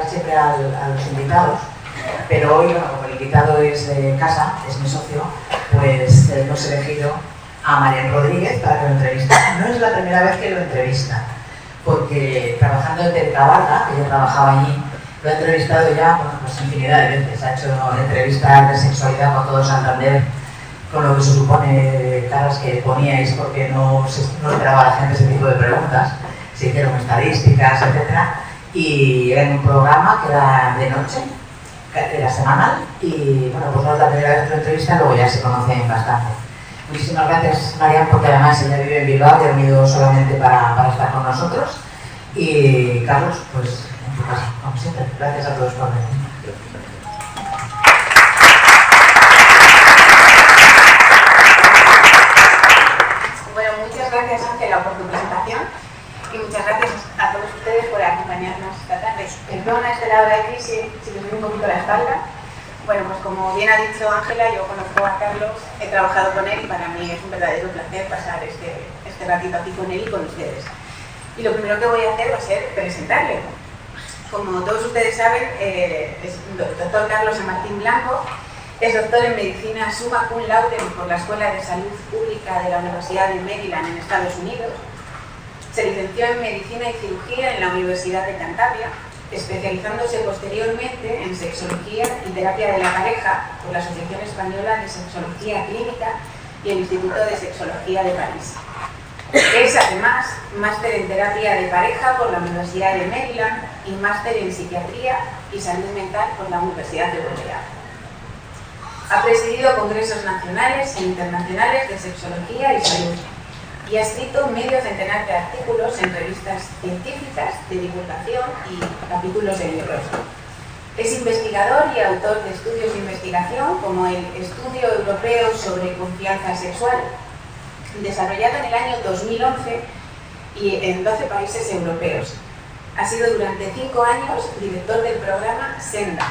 presentar siempre a los invitados, pero hoy, bueno, como el invitado es de casa, es mi socio, pues hemos elegido a Marian Rodríguez para que lo entreviste. No es la primera vez que lo entrevista, porque trabajando en Telecabarga, que yo trabajaba allí, lo he entrevistado ya, bueno, pues infinidad de veces. Ha hecho entrevistas de sexualidad con todo Santander, con lo que se supone caras que poníais porque no esperaba la gente ese tipo de preguntas. Se hicieron estadísticas, etcétera, y era en un programa que era de noche, que era semanal, y bueno, pues no es la primera vez que lo entrevista, luego ya se conocen bastante. Muchísimas gracias, Marian, porque además ella vive en Bilbao y ha venido solamente para estar con nosotros. Y Carlos, pues en tu casa, como siempre. Gracias a todos por venir. Bueno, muchas gracias, Ángela, por tu presentación y muchas gracias a todos ustedes por acompañarnos esta tarde. Perdona este lado de aquí si les doy un poquito la espalda. Bueno, pues como bien ha dicho Ángela, yo conozco a Carlos, he trabajado con él y para mí es un verdadero placer pasar este ratito aquí con él y con ustedes. Y lo primero que voy a hacer va a ser presentarle. Como todos ustedes saben, es el doctor Carlos San Martín Blanco, es doctor en medicina summa cum laude por la Escuela de Salud Pública de la Universidad de Maryland en Estados Unidos. Se licenció en medicina y cirugía en la Universidad de Cantabria, especializándose posteriormente en sexología y terapia de la pareja por la Asociación Española de Sexología Clínica y el Instituto de Sexología de París. Es además máster en terapia de pareja por la Universidad de Maryland y máster en psiquiatría y salud mental por la Universidad Europea. Ha presidido congresos nacionales e internacionales de sexología y salud y ha escrito medio centenar de artículos en revistas científicas de divulgación y capítulos de libros. Es investigador y autor de estudios de investigación como el Estudio Europeo sobre Confianza Sexual, desarrollado en el año 2011 y en 12 países europeos. Ha sido durante 5 años director del programa SENDA,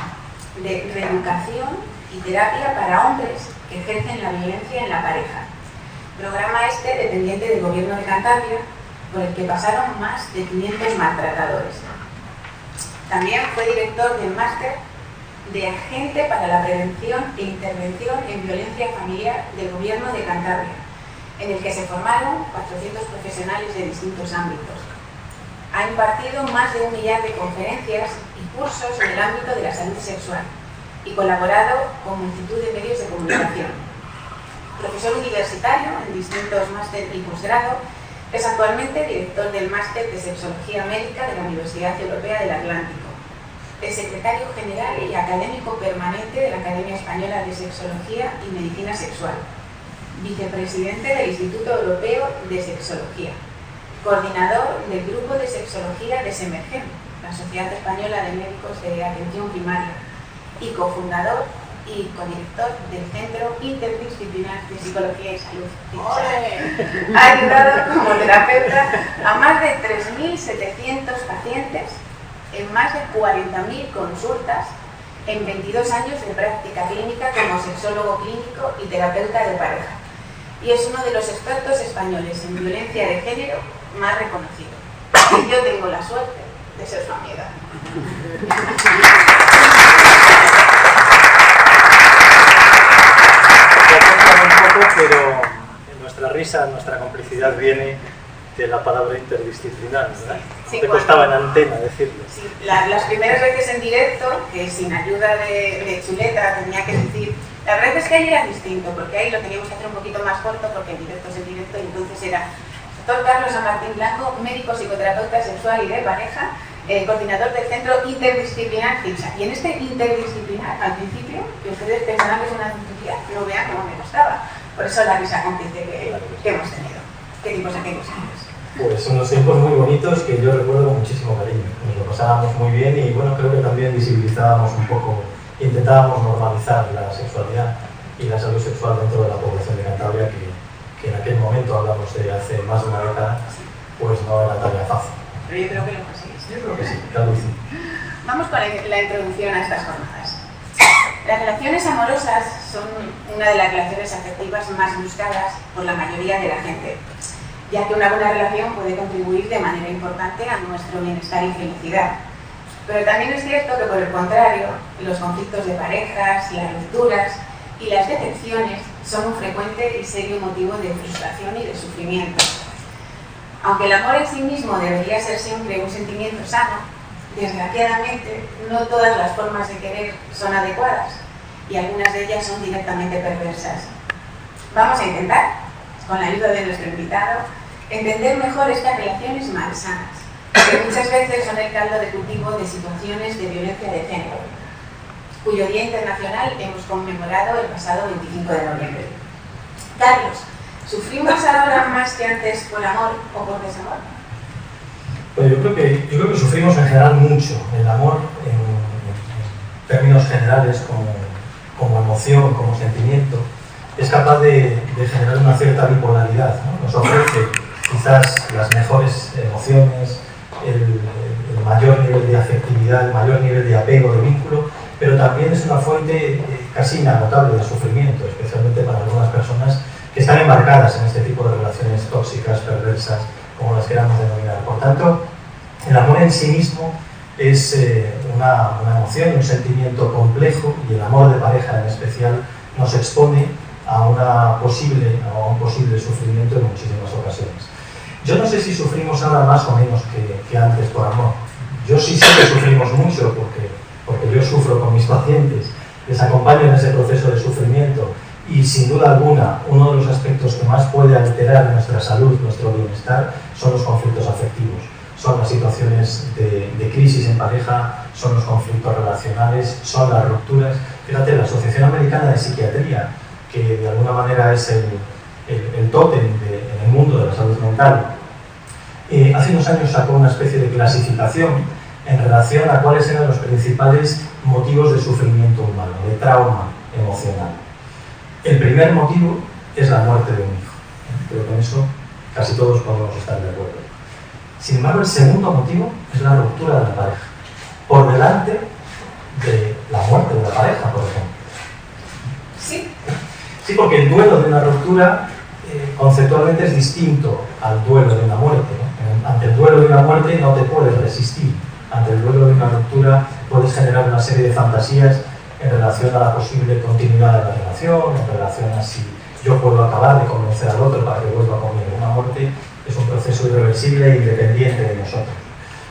de reeducación y terapia para hombres que ejercen la violencia en la pareja. Programa dependiente del Gobierno de Cantabria, por el que pasaron más de 500 maltratadores. También fue director del máster de Agente para la Prevención e Intervención en Violencia Familiar del Gobierno de Cantabria, en el que se formaron 400 profesionales de distintos ámbitos. Ha impartido más de 1 millar de conferencias y cursos en el ámbito de la salud sexual y colaborado con multitud de medios de comunicación. Profesor universitario en distintos máster y posgrado, es actualmente director del máster de Sexología Médica de la Universidad Europea del Atlántico. Es secretario general y académico permanente de la Academia Española de Sexología y Medicina Sexual. Vicepresidente del Instituto Europeo de Sexología. Coordinador del Grupo de Sexología de SEMERGEN, la Sociedad Española de Médicos de Atención Primaria. Y cofundador y codirector del Centro Interdisciplinar de Psicología y Salud. Ha ayudado como terapeuta a más de 3.700 pacientes en más de 40.000 consultas en 22 años de práctica clínica como sexólogo clínico y terapeuta de pareja. Y es uno de los expertos españoles en violencia de género más reconocidos. Y yo tengo la suerte de ser su amiga. Pero nuestra risa, nuestra complicidad viene de la palabra interdisciplinar, ¿verdad? Sí, te costaba en antena decirlo. Sí, las primeras veces en directo, que sin ayuda de chuleta tenía que decir, la verdad es que ahí era distinto, porque ahí lo teníamos que hacer un poquito más corto, porque en directo es en directo, y entonces era doctor Carlos San Martín Blanco, médico psicoterapeuta sexual y de pareja, coordinador del Centro Interdisciplinar CILSA. Y en este interdisciplinar, al principio, que ustedes pensaban que es una tontería, no vean cómo me costaba. Por eso la risa cómplice que hemos tenido. ¿Qué tipos aquellos años? Pues unos tiempos muy bonitos que yo recuerdo con muchísimo cariño. Nos lo pasábamos muy bien y bueno, creo que también visibilizábamos un poco, intentábamos normalizar la sexualidad y la salud sexual dentro de la población de Cantabria, que en aquel momento, hablamos de hace más de una década, pues no era tarea fácil. Pero yo creo que lo conseguís. Yo creo que sí, claro que sí. Vamos con la introducción a estas jornadas. Las relaciones amorosas son una de las relaciones afectivas más buscadas por la mayoría de la gente, ya que una buena relación puede contribuir de manera importante a nuestro bienestar y felicidad. Pero también es cierto que, por el contrario, los conflictos de parejas, las rupturas y las decepciones son un frecuente y serio motivo de frustración y de sufrimiento. Aunque el amor en sí mismo debería ser siempre un sentimiento sano, desgraciadamente no todas las formas de querer son adecuadas y algunas de ellas son directamente perversas. Vamos a intentar, con la ayuda de nuestro invitado, entender mejor estas relaciones malsanas, que muchas veces son el caldo de cultivo de situaciones de violencia de género, cuyo Día Internacional hemos conmemorado el pasado 25 de noviembre. Carlos, ¿sufrimos ahora más que antes por amor o por desamor? Pues yo creo que sufrimos en general mucho. El amor, en términos generales, como emoción, como sentimiento, es capaz de generar una cierta bipolaridad, ¿no? Nos ofrece quizás las mejores emociones, el mayor nivel de afectividad, el mayor nivel de apego, de vínculo, pero también es una fuente casi inagotable de sufrimiento, especialmente para algunas personas que están embarcadas en este tipo de relaciones tóxicas, perversas, como las queramos denominar. Por tanto, el amor en sí mismo es una emoción, un sentimiento complejo, y el amor de pareja en especial nos expone a un posible sufrimiento en muchísimas ocasiones. Yo no sé si sufrimos ahora más o menos que antes por amor. Yo sí sé que sufrimos mucho porque yo sufro con mis pacientes, les acompaño en ese proceso de sufrimiento, y sin duda alguna uno de los aspectos que más puede alterar nuestra salud, nuestro bienestar, son los conflictos afectivos. Son las situaciones de crisis en pareja, son los conflictos relacionales, son las rupturas. Fíjate, la Asociación Americana de Psiquiatría, que de alguna manera es el tótem en el mundo de la salud mental, hace unos años sacó una especie de clasificación en relación a cuáles eran los principales motivos de sufrimiento humano, de trauma emocional. El primer motivo es la muerte de un hijo. Creo que con eso casi todos podemos estar de acuerdo. Sin embargo, el segundo motivo es la ruptura de la pareja, por delante de la muerte de la pareja, por ejemplo. Sí. Sí, porque el duelo de una ruptura conceptualmente es distinto al duelo de una muerte, ¿no? Ante el duelo de una muerte no te puedes resistir. Ante el duelo de una ruptura puedes generar una serie de fantasías en relación a la posible continuidad de la relación, en relación a si yo puedo acabar de convencer al otro para que vuelva conmigo. Una muerte es un proceso irreversible e independiente de nosotros.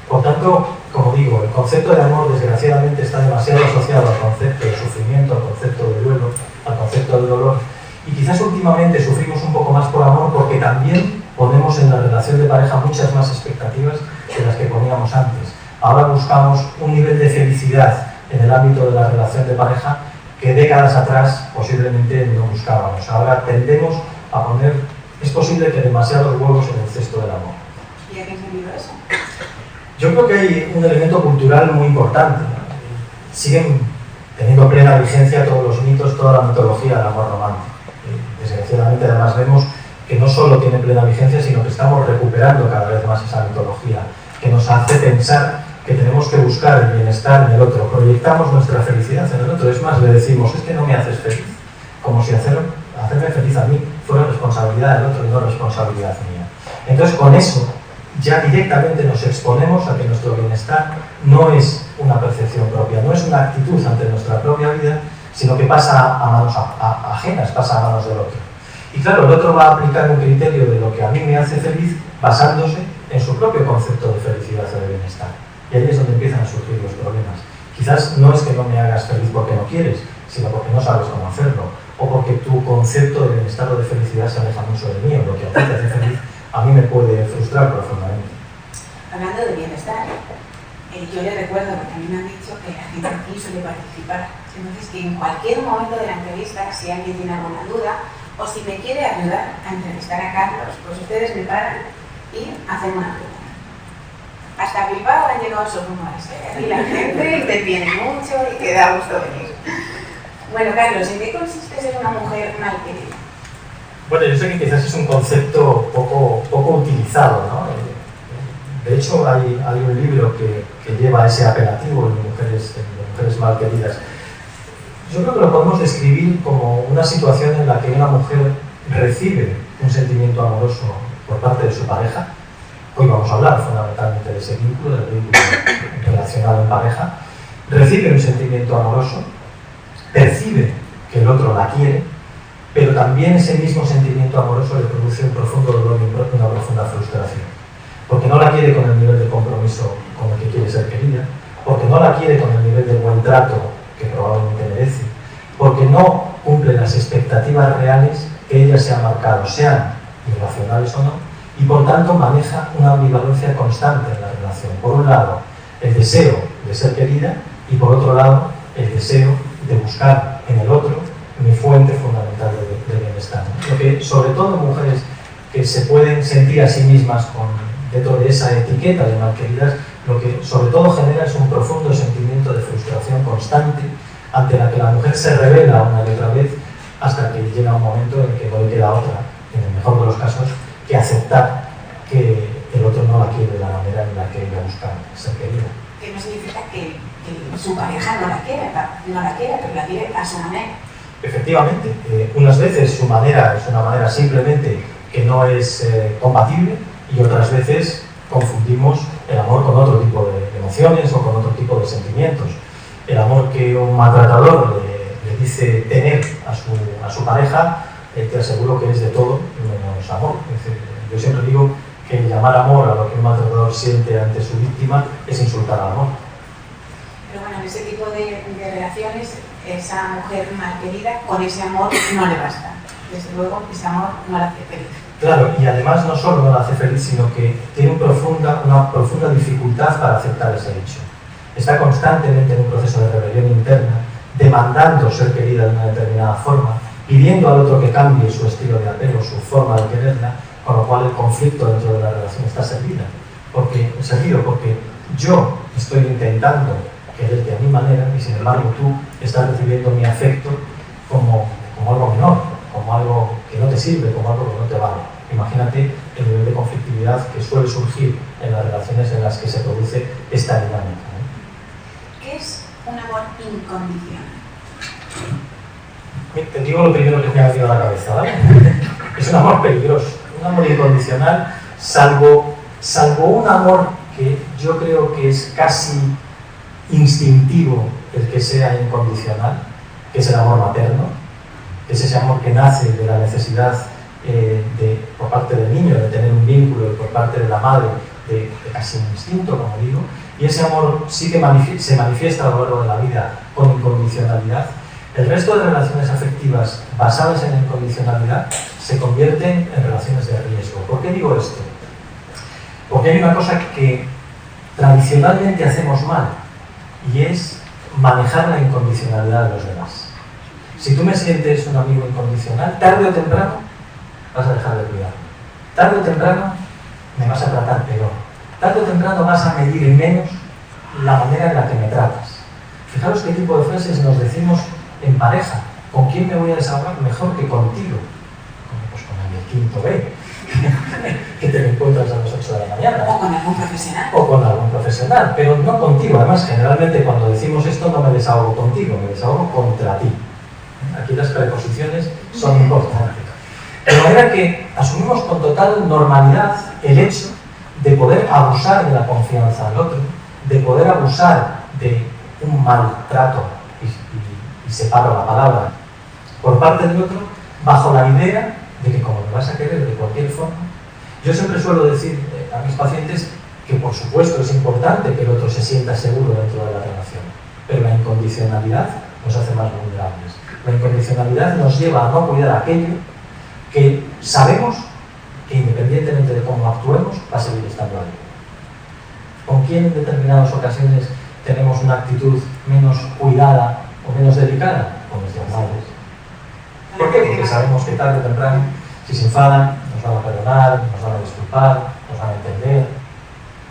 Por tanto, como digo, el concepto de amor desgraciadamente está demasiado asociado al concepto de sufrimiento, al concepto de duelo, al concepto de dolor, y quizás últimamente sufrimos un poco más por amor porque también ponemos en la relación de pareja muchas más expectativas de las que poníamos antes. Ahora buscamos un nivel de felicidad en el ámbito de la relación de pareja que décadas atrás posiblemente no buscábamos. Ahora tendemos a poner, es posible que demasiados huevos en el cesto del amor. ¿Y a qué sentido eso? Yo creo que hay un elemento cultural muy importante. Siguen teniendo plena vigencia todos los mitos, toda la mitología del amor romántico. Desgraciadamente además vemos que no solo tiene plena vigencia, sino que estamos recuperando cada vez más esa mitología, que nos hace pensar que tenemos que buscar el bienestar en el otro, proyectamos nuestra felicidad en el otro. Es más, le decimos, es que no me haces feliz, como si hacerme feliz a mí fuera responsabilidad del otro y no responsabilidad mía. Entonces con eso ya directamente nos exponemos a que nuestro bienestar no es una percepción propia, no es una actitud ante nuestra propia vida, sino que pasa a manos ajenas, pasa a manos del otro. Y claro, el otro va a aplicar un criterio de lo que a mí me hace feliz basándose en su propio concepto de felicidad o de bienestar. Y ahí es donde empiezan a surgir los problemas. Quizás no es que no me hagas feliz porque no quieres, sino porque no sabes cómo hacerlo, o porque tu concepto de bienestar o de felicidad se aleja mucho del mío. Lo que a ti te hace feliz a mí me puede frustrar profundamente. Hablando de bienestar, yo le recuerdo, porque a mí me han dicho que la gente aquí suele participar. Entonces, que en cualquier momento de la entrevista, si alguien tiene alguna duda, o si me quiere ayudar a entrevistar a Carlos, pues ustedes me paran y hacen una pregunta. Hasta Bilbao han llegado esos rumores, y la gente interviene mucho y que da gusto venir. Bueno, Carlos, ¿en qué consiste ser una mujer mal querida? Bueno, yo sé que quizás es un concepto poco utilizado, ¿no? De hecho, hay un libro que lleva ese apelativo de mujeres mal queridas. Yo creo que lo podemos describir como una situación en la que una mujer recibe un sentimiento amoroso por parte de su pareja, hoy vamos a hablar fundamentalmente de ese vínculo, del vínculo relacionado en pareja, recibe un sentimiento amoroso, percibe que el otro la quiere, pero también ese mismo sentimiento amoroso le produce un profundo dolor y una profunda frustración. Porque no la quiere con el nivel de compromiso con el que quiere ser querida, porque no la quiere con el nivel de buen trato que probablemente merece, porque no cumple las expectativas reales que ella se ha marcado, sean irracionales o no, y por tanto maneja una ambivalencia constante en la relación. Por un lado, el deseo de ser querida y por otro lado, el deseo de buscar en el otro mi fuente fundamental de bienestar. Lo que, sobre todo mujeres que se pueden sentir a sí mismas dentro de esa etiqueta de malqueridas, lo que sobre todo genera es un profundo sentimiento de frustración constante ante la que la mujer se revela una y otra vez hasta que llega un momento en que no le queda otra, en el mejor de los casos, que aceptar que el otro no la quiere de la manera en la que ella busca ser querida. Que no significa que su pareja no la quiere, pero la quiere a su manera. Efectivamente, unas veces su manera es una manera simplemente que no es compatible y otras veces confundimos el amor con otro tipo de emociones o con otro tipo de sentimientos. El amor que un maltratador le dice tener a su pareja, te aseguro que es de todo menos amor. Es decir, yo siempre digo que llamar amor a lo que un maltratador siente ante su víctima es insultar al amor. Pero bueno, en ese tipo de relaciones, esa mujer malquerida, con ese amor no le basta. Desde luego, ese amor no la hace feliz. Claro, y además no solo no la hace feliz, sino que tiene una profunda dificultad para aceptar ese hecho. Está constantemente en un proceso de rebelión interna, demandando ser querida de una determinada forma, pidiendo al otro que cambie su estilo de apego, su forma de quererla, con lo cual el conflicto dentro de la relación está servido, porque yo estoy intentando quererte a mi manera y sin embargo tú estás recibiendo mi afecto como algo menor, como algo que no te sirve, como algo que no te vale. Imagínate el nivel de conflictividad que suele surgir en las relaciones en las que se produce esta dinámica, ¿no? ¿Qué es un amor incondicional? Te digo lo primero que me ha venido a la cabeza, ¿vale? Es un amor peligroso, un amor incondicional, salvo un amor que yo creo que es casi instintivo el que sea incondicional, que es el amor materno, que es ese amor que nace de la necesidad por parte del niño de tener un vínculo y por parte de la madre de casi un instinto, como digo, y ese amor sí que se manifiesta a lo largo de la vida con incondicionalidad. El resto de relaciones afectivas basadas en la incondicionalidad se convierten en relaciones de riesgo. ¿Por qué digo esto? Porque hay una cosa que tradicionalmente hacemos mal y es manejar la incondicionalidad de los demás. Si tú me sientes un amigo incondicional, tarde o temprano vas a dejar de cuidarme. Tarde o temprano me vas a tratar peor. Tarde o temprano vas a medir menos la manera en la que me tratas. Fijaros qué tipo de frases nos decimos en pareja. ¿Con quién me voy a desahogar mejor que contigo? Pues con el quinto B, que te encuentras a las 8 de la mañana. O con algún profesional. O con algún profesional, pero no contigo. Además, generalmente cuando decimos esto no me desahogo contigo, me desahogo contra ti. Aquí las preposiciones son importantes. De manera que asumimos con total normalidad el hecho de poder abusar de la confianza del otro, de poder abusar de un maltrato, y separo la palabra, por parte del otro, bajo la idea de que como me vas a querer de cualquier forma. Yo siempre suelo decir a mis pacientes que por supuesto es importante que el otro se sienta seguro dentro de la relación, pero la incondicionalidad nos hace más vulnerables. La incondicionalidad nos lleva a no cuidar aquello que sabemos que independientemente de cómo actuemos va a seguir estando ahí. ¿Con quién en determinadas ocasiones tenemos una actitud menos cuidada o menos delicada? Con nuestras madres. ¿Por qué? Porque sabemos que tarde o temprano, si se enfadan, nos van a perdonar, nos van a disculpar, nos van a entender.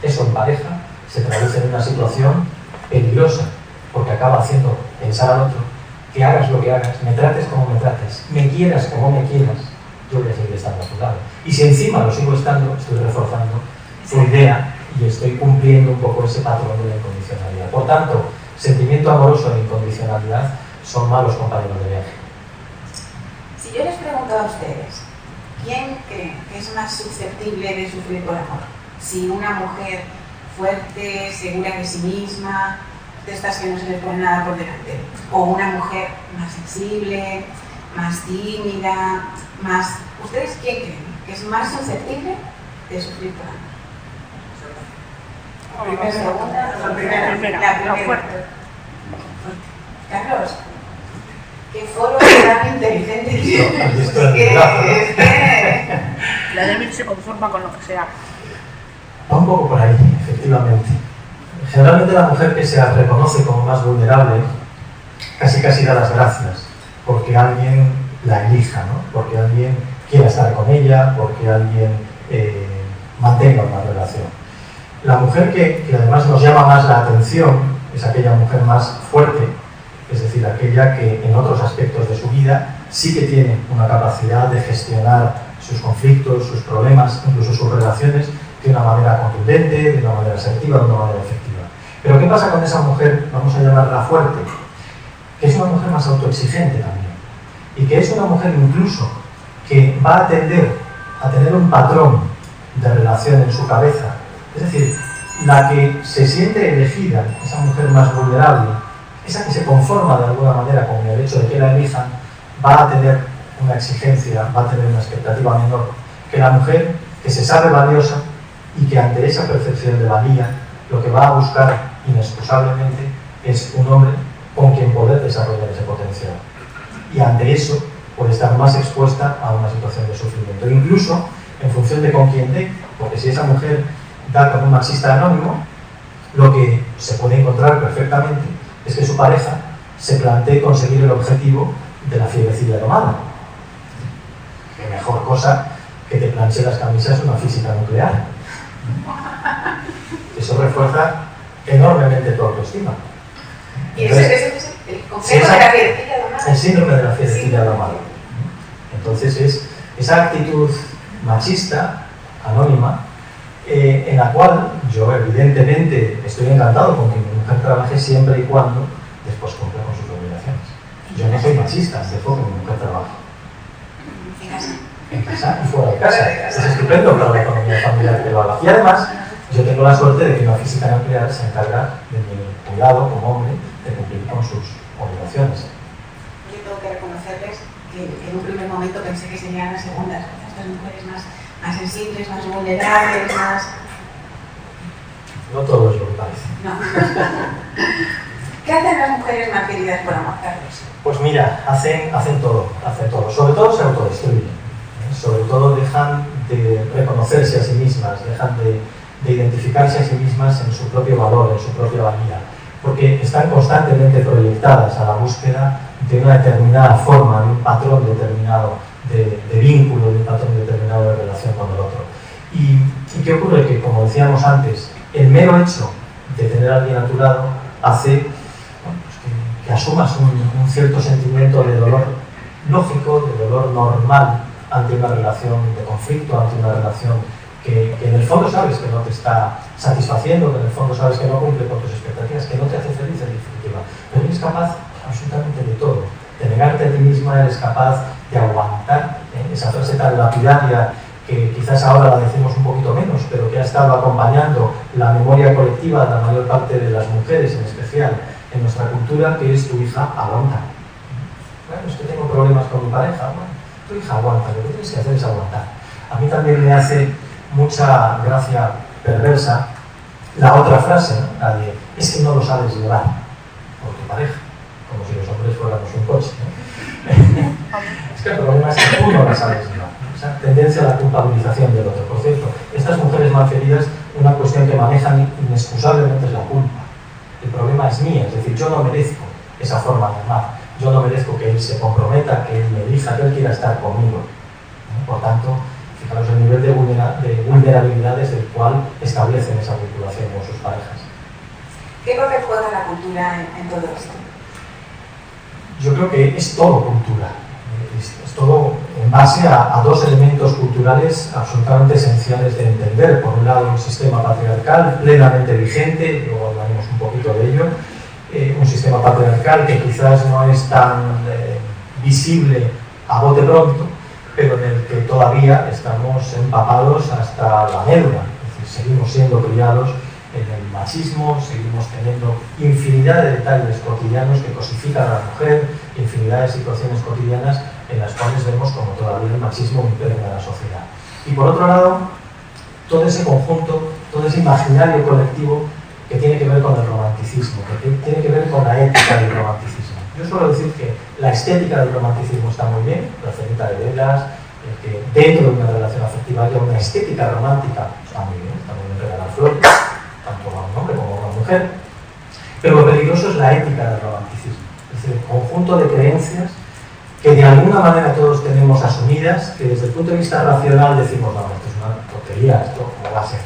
Eso en pareja se traduce en una situación peligrosa, porque acaba haciendo pensar al otro que hagas lo que hagas, me trates como me trates, me quieras como me quieras, yo voy a seguir estando a tu lado. Y si encima lo sigo estando, estoy reforzando tu idea y estoy cumpliendo un poco ese patrón de la incondicionalidad. Por tanto, sentimiento amoroso e incondicionalidad son malos compañeros de viaje. Si yo les pregunto a ustedes, ¿quién cree que es más susceptible de sufrir por amor? si una mujer fuerte, segura de sí misma, de estas que no se le pone nada por delante, o una mujer más sensible, más tímida, más... ¿Ustedes quién creen que es más susceptible de sufrir por amor? ¿La segunda? La primera. Fuerte. Carlos, qué foro tan inteligente. La de Emil se conforma con lo que sea. Va un poco por ahí, efectivamente. Generalmente la mujer que se reconoce como más vulnerable casi da las gracias porque alguien la elija, ¿no? Porque alguien quiera estar con ella, porque alguien mantenga una relación. La mujer que además nos llama más la atención es aquella mujer más fuerte, es decir, aquella que en otros aspectos de su vida sí que tiene una capacidad de gestionar sus conflictos, sus problemas, incluso sus relaciones, de una manera contundente, de una manera asertiva, de una manera efectiva. Pero ¿qué pasa con esa mujer, vamos a llamarla fuerte? Que es una mujer más autoexigente también. Y que es una mujer incluso que va a tender a tener un patrón de relación en su cabeza. Es decir, la que se siente elegida, esa mujer más vulnerable, esa que se conforma de alguna manera con el hecho de que la elijan, va a tener una exigencia, va a tener una expectativa menor que la mujer que se sabe valiosa y que ante esa percepción de valía lo que va a buscar inexcusablemente es un hombre con quien poder desarrollar ese potencial. Y ante eso puede estar más expuesta a una situación de sufrimiento, incluso en función de con quién dé, porque si esa mujer da con un machista anónimo, lo que se puede encontrar perfectamente es que su pareja se plantee conseguir el objetivo de la fiebrecilla domada. Qué mejor cosa que te planche las camisas una física nuclear. Eso refuerza enormemente tu autoestima. ¿Y ese es el complejo de la fiebrecilla domada? El síndrome de la fiebrecilla domada. Entonces es esa actitud machista, anónima, en la cual yo evidentemente estoy encantado con que mi mujer trabaje siempre y cuando después cumpla con sus obligaciones. Yo no soy machista, dejo que mi mujer trabaje. En casa y fuera de casa. Es estupendo para la economía familiar que lo haga. Y además, yo tengo la suerte de que una física nuclear se encarga de mi cuidado como hombre de cumplir con sus obligaciones. Yo tengo que reconocerles que en un primer momento pensé que serían las segundas, estas mujeres más sensibles, más vulnerables, más... No todo es lo que parece. No. ¿Qué hacen las mujeres más queridas por amor, Carlos? Pues mira, hacen todo. Sobre todo se autodestruyen. Sobre todo dejan de reconocerse a sí mismas, dejan de identificarse a sí mismas en su propio valor, en su propia valía, porque están constantemente proyectadas a la búsqueda de una determinada forma, de un patrón determinado de vínculo, de un patrón determinado de relación con el otro. ¿Y qué ocurre? Que, como decíamos antes, el mero hecho de tener a alguien a tu lado hace que asumas un cierto sentimiento de dolor lógico, de dolor normal ante una relación de conflicto, ante una relación que en el fondo sabes que no te está satisfaciendo, que en el fondo sabes que no cumple con tus expectativas, que no te hace feliz en definitiva. Pero eres capaz absolutamente de todo. De negarte a ti misma, eres capaz de aguantar esa frase tan lapidaria que quizás ahora la decimos un poquito menos, pero que ha estado acompañando la memoria colectiva de la mayor parte de las mujeres, en especial en nuestra cultura, que es tu hija aguanta. Bueno, es que tengo problemas con mi pareja. Bueno, tu hija aguanta, lo que tienes que hacer es aguantar. A mí también me hace mucha gracia perversa la otra frase, ¿no? La de, es que no lo sabes llevar por tu pareja, como si los hombres fuéramos un coche, ¿no? Es que el problema es que tú no la sabes llevar. Esa tendencia a la culpabilización del otro. Por cierto, estas mujeres malqueridas, una cuestión que manejan inexcusablemente es la culpa. El problema es mía, es decir, yo no merezco esa forma de amar. Yo no merezco que él se comprometa, que él me elija, que él quiera estar conmigo. Por tanto, fijaros el nivel de vulnerabilidad desde el cual establecen esa vinculación con sus parejas. ¿Qué papel juega la cultura en todo esto? Yo creo que es todo cultura. Es todo en base a dos elementos culturales absolutamente esenciales de entender. Por un lado, un sistema patriarcal plenamente vigente, luego hablaremos un poquito de ello. Un sistema patriarcal que quizás no es tan visible a bote pronto, pero en el que todavía estamos empapados hasta la médula. Es seguimos siendo criados en el machismo, seguimos teniendo infinidad de detalles cotidianos que cosifican a la mujer, infinidad de situaciones cotidianas en las cuales vemos como todavía el machismo impregna a la sociedad. Y por otro lado, todo ese conjunto, todo ese imaginario colectivo que tiene que ver con el romanticismo, que tiene que ver con la ética del romanticismo. Yo suelo decir que la estética del romanticismo está muy bien, la cenita de velas, que dentro de una relación afectiva haya una estética romántica, está muy bien regalar flores, tanto a un hombre como a una mujer, pero lo peligroso es la ética del romanticismo, es decir, el conjunto de creencias que de alguna manera todos tenemos asumidas, que desde el punto de vista racional decimos, no, esto es una tontería, esto no va a ser,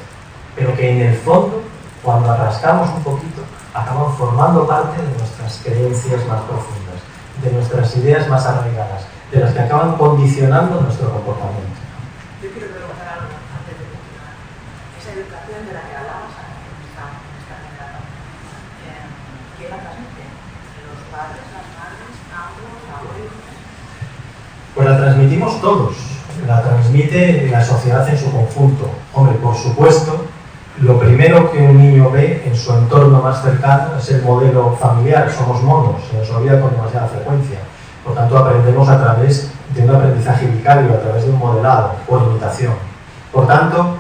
pero que en el fondo, cuando rascamos un poquito, acaban formando parte de nuestras creencias más profundas, de nuestras ideas más arraigadas, de las que acaban condicionando nuestro comportamiento. Yo quiero preguntar algo antes de continuar. Esa educación de la que hablamos en esta generación, ¿quién la transmite? ¿Los padres, las madres, ambos, abuelos? Pues la transmitimos todos, la transmite la sociedad en su conjunto. Hombre, por supuesto, lo primero que un niño ve en su entorno más cercano es el modelo familiar. Somos monos, se nos olvida con demasiada frecuencia. Por tanto, aprendemos a través de un aprendizaje vicario, a través de un modelado por imitación. Por tanto,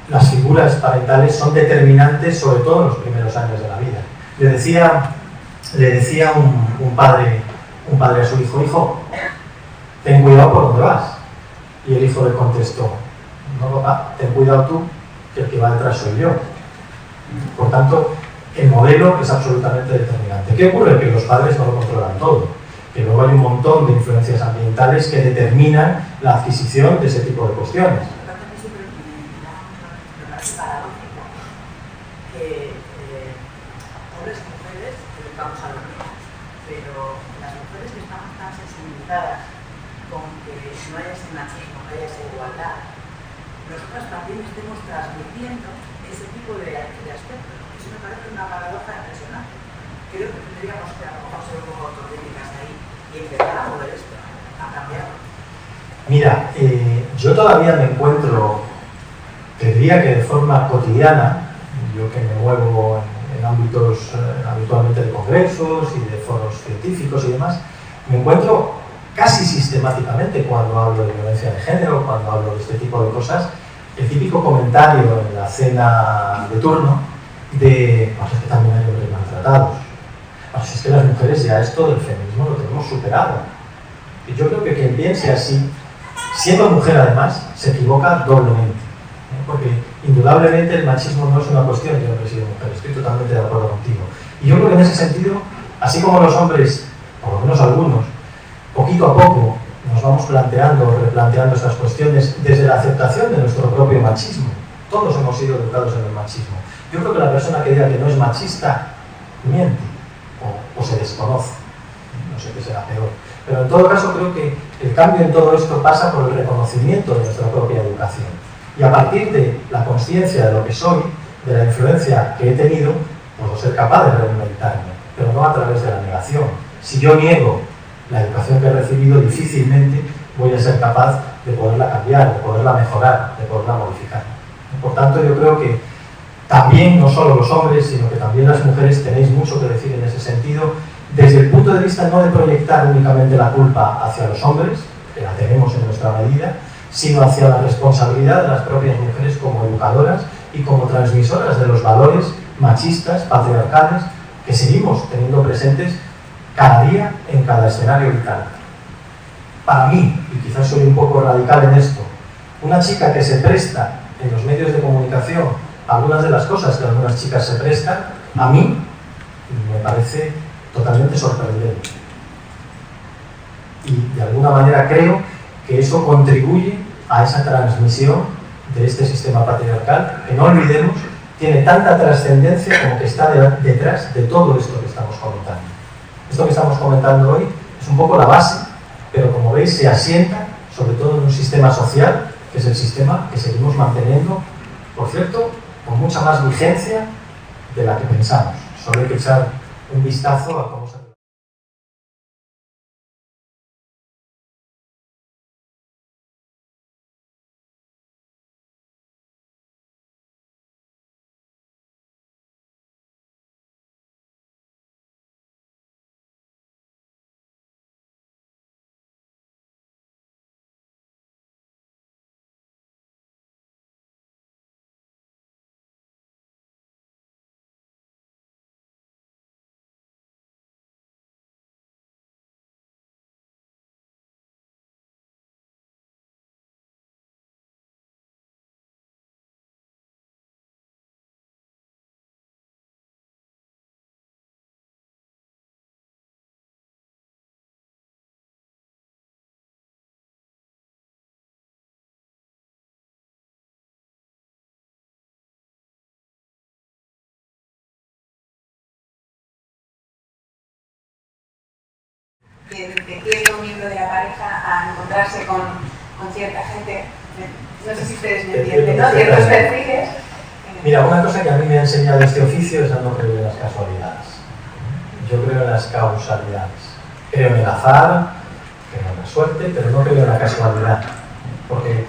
las figuras parentales son determinantes sobre todo en los primeros años de la vida. Le decía un padre a su hijo, hijo, ten cuidado por dónde vas. Y el hijo le contestó, no papá, ten cuidado tú, que el que va detrás soy yo. Por tanto, el modelo es absolutamente determinante. ¿Qué ocurre? Que los padres no lo controlan todo, que luego hay un montón de influencias ambientales que determinan la adquisición de ese tipo de cuestiones. Hombres y mujeres educamos a los niños, pero las mujeres que estamos tan sensibilizadas con que no haya ese machismo, que haya esa igualdad, nosotras también estemos transmitiendo ese tipo de aspectos. Eso me parece una paradoja impresionante. Creo que tendríamos que a lo mejor ser un poco autocríticas ahí y empezar a mover esto, a cambiarlo. Mira, yo todavía me encuentro, te diría que de forma cotidiana, yo que me muevo en ámbitos habitualmente de congresos y de foros científicos y demás, me encuentro casi sistemáticamente cuando hablo de violencia de género, cuando hablo de este tipo de cosas, el típico comentario en la cena de turno de, pues es que también hay hombres maltratados, pues es que las mujeres ya esto del feminismo lo tenemos superado. Y yo creo que quien piense así, siendo mujer además, se equivoca doblemente, porque indudablemente el machismo no es una cuestión de hombres y de mujeres, estoy totalmente de acuerdo contigo. Y yo creo que en ese sentido, así como los hombres, por lo menos algunos, poquito a poco nos vamos planteando o replanteando estas cuestiones desde la aceptación de nuestro propio machismo. Todos hemos sido educados en el machismo. Yo creo que la persona que diga que no es machista miente o se desconoce. No sé qué será peor. Pero en todo caso creo que el cambio en todo esto pasa por el reconocimiento de nuestra propia educación. Y a partir de la conciencia de lo que soy, de la influencia que he tenido, puedo ser capaz de reinventarme, pero no a través de la negación. Si yo niego la educación que he recibido, difícilmente voy a ser capaz de poderla cambiar, de poderla mejorar, de poderla modificar. Por tanto, yo creo que también, no solo los hombres, sino que también las mujeres tenéis mucho que decir en ese sentido, desde el punto de vista no de proyectar únicamente la culpa hacia los hombres, que la tenemos en nuestra medida, sino hacia la responsabilidad de las propias mujeres como educadoras y como transmisoras de los valores machistas, patriarcales, que seguimos teniendo presentes cada día en cada escenario vital. Para mí, y quizás soy un poco radical en esto, una chica que se presta en los medios de comunicación a algunas de las cosas que algunas chicas se prestan, a mí me parece totalmente sorprendente. Y de alguna manera creo que eso contribuye a esa transmisión de este sistema patriarcal, que no olvidemos, tiene tanta trascendencia como que está detrás de todo esto que estamos comentando. Esto que estamos comentando hoy es un poco la base, pero como veis se asienta sobre todo en un sistema social, que es el sistema que seguimos manteniendo, por cierto, con mucha más vigencia de la que pensamos. Solo hay que echar un vistazo a cómo se de cierto miembro de la pareja a encontrarse con cierta gente, no sé si ustedes me entienden, ¿no? Ciertos perfiles. Mira, una cosa que a mí me ha enseñado este oficio es no creer en las casualidades. Yo creo en las causalidades. Creo en el azar, creo en la suerte, pero no creo en la casualidad. Porque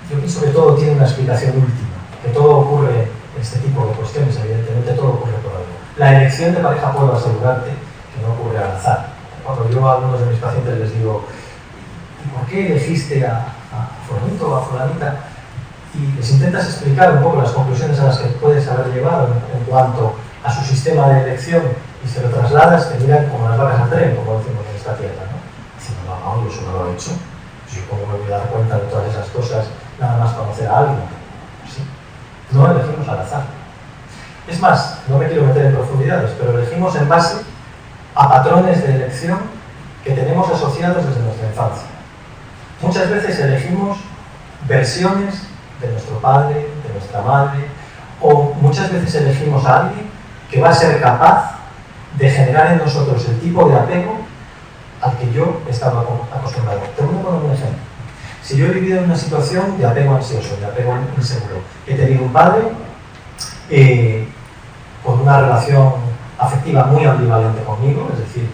yo pienso que todo tiene una explicación última, que todo ocurre, este tipo de cuestiones, evidentemente todo ocurre por algo. La elección de pareja puedo asegurarte que no ocurre al azar. Cuando yo a algunos de mis pacientes les digo, ¿y por qué elegiste a Fulanito o a Fulanita? Y les intentas explicar un poco las conclusiones a las que puedes haber llegado en cuanto a su sistema de elección y se lo trasladas, te miran como las vacas al tren, como decimos en esta tierra, ¿no? Diciendo, no, yo eso no lo he hecho. Yo cómo me voy a dar cuenta de todas esas cosas nada más conocer a alguien. Sí. No elegimos al azar. Es más, no me quiero meter en profundidades, pero elegimos en base a patrones de elección que tenemos asociados desde nuestra infancia. Muchas veces elegimos versiones de nuestro padre, de nuestra madre, o muchas veces elegimos a alguien que va a ser capaz de generar en nosotros el tipo de apego al que yo estaba acostumbrado. Te voy a poner un ejemplo. Si yo he vivido en una situación de apego ansioso, de apego inseguro, he tenido un padre con una relación afectiva muy ambivalente conmigo, es decir,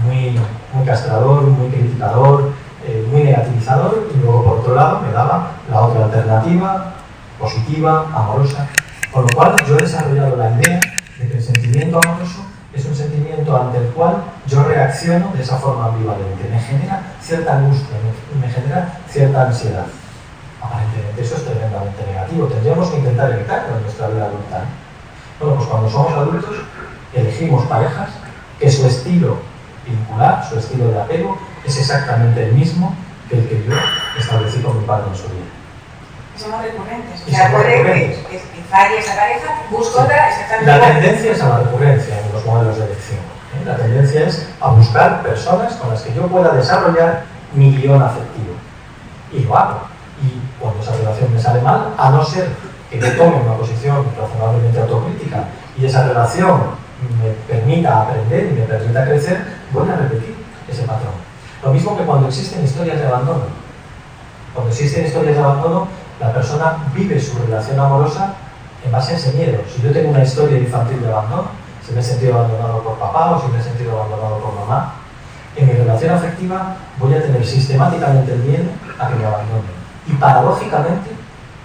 muy castrador, muy criticador, muy negativizador, y luego por otro lado me daba la otra alternativa, positiva, amorosa, con lo cual yo he desarrollado la idea de que el sentimiento amoroso es un sentimiento ante el cual yo reacciono de esa forma ambivalente, me genera cierta angustia, me genera cierta ansiedad. Aparentemente eso es tremendamente negativo, tendríamos que intentar evitarlo en nuestra vida adulta. Bueno, pues cuando somos adultos elegimos parejas que su estilo vincular, su estilo de apego es exactamente el mismo que el que yo establecí con mi padre en su vida. Somos recurrentes. O sea, puede que falle esa pareja, busco otra exactamente La igual. tendencia es a la recurrencia en los modelos de elección. La tendencia es a buscar personas con las que yo pueda desarrollar mi guión afectivo. Y lo hago. Y cuando esa relación me sale mal, a no ser que yo tome una posición razonablemente autocrítica y esa relación me permita aprender y me permita crecer, voy a repetir ese patrón. Lo mismo que cuando existen historias de abandono. Cuando existen historias de abandono, la persona vive su relación amorosa en base a ese miedo. Si yo tengo una historia infantil de abandono, si me he sentido abandonado por papá o si me he sentido abandonado por mamá, en mi relación afectiva voy a tener sistemáticamente el miedo a que me abandonen. Y paradójicamente,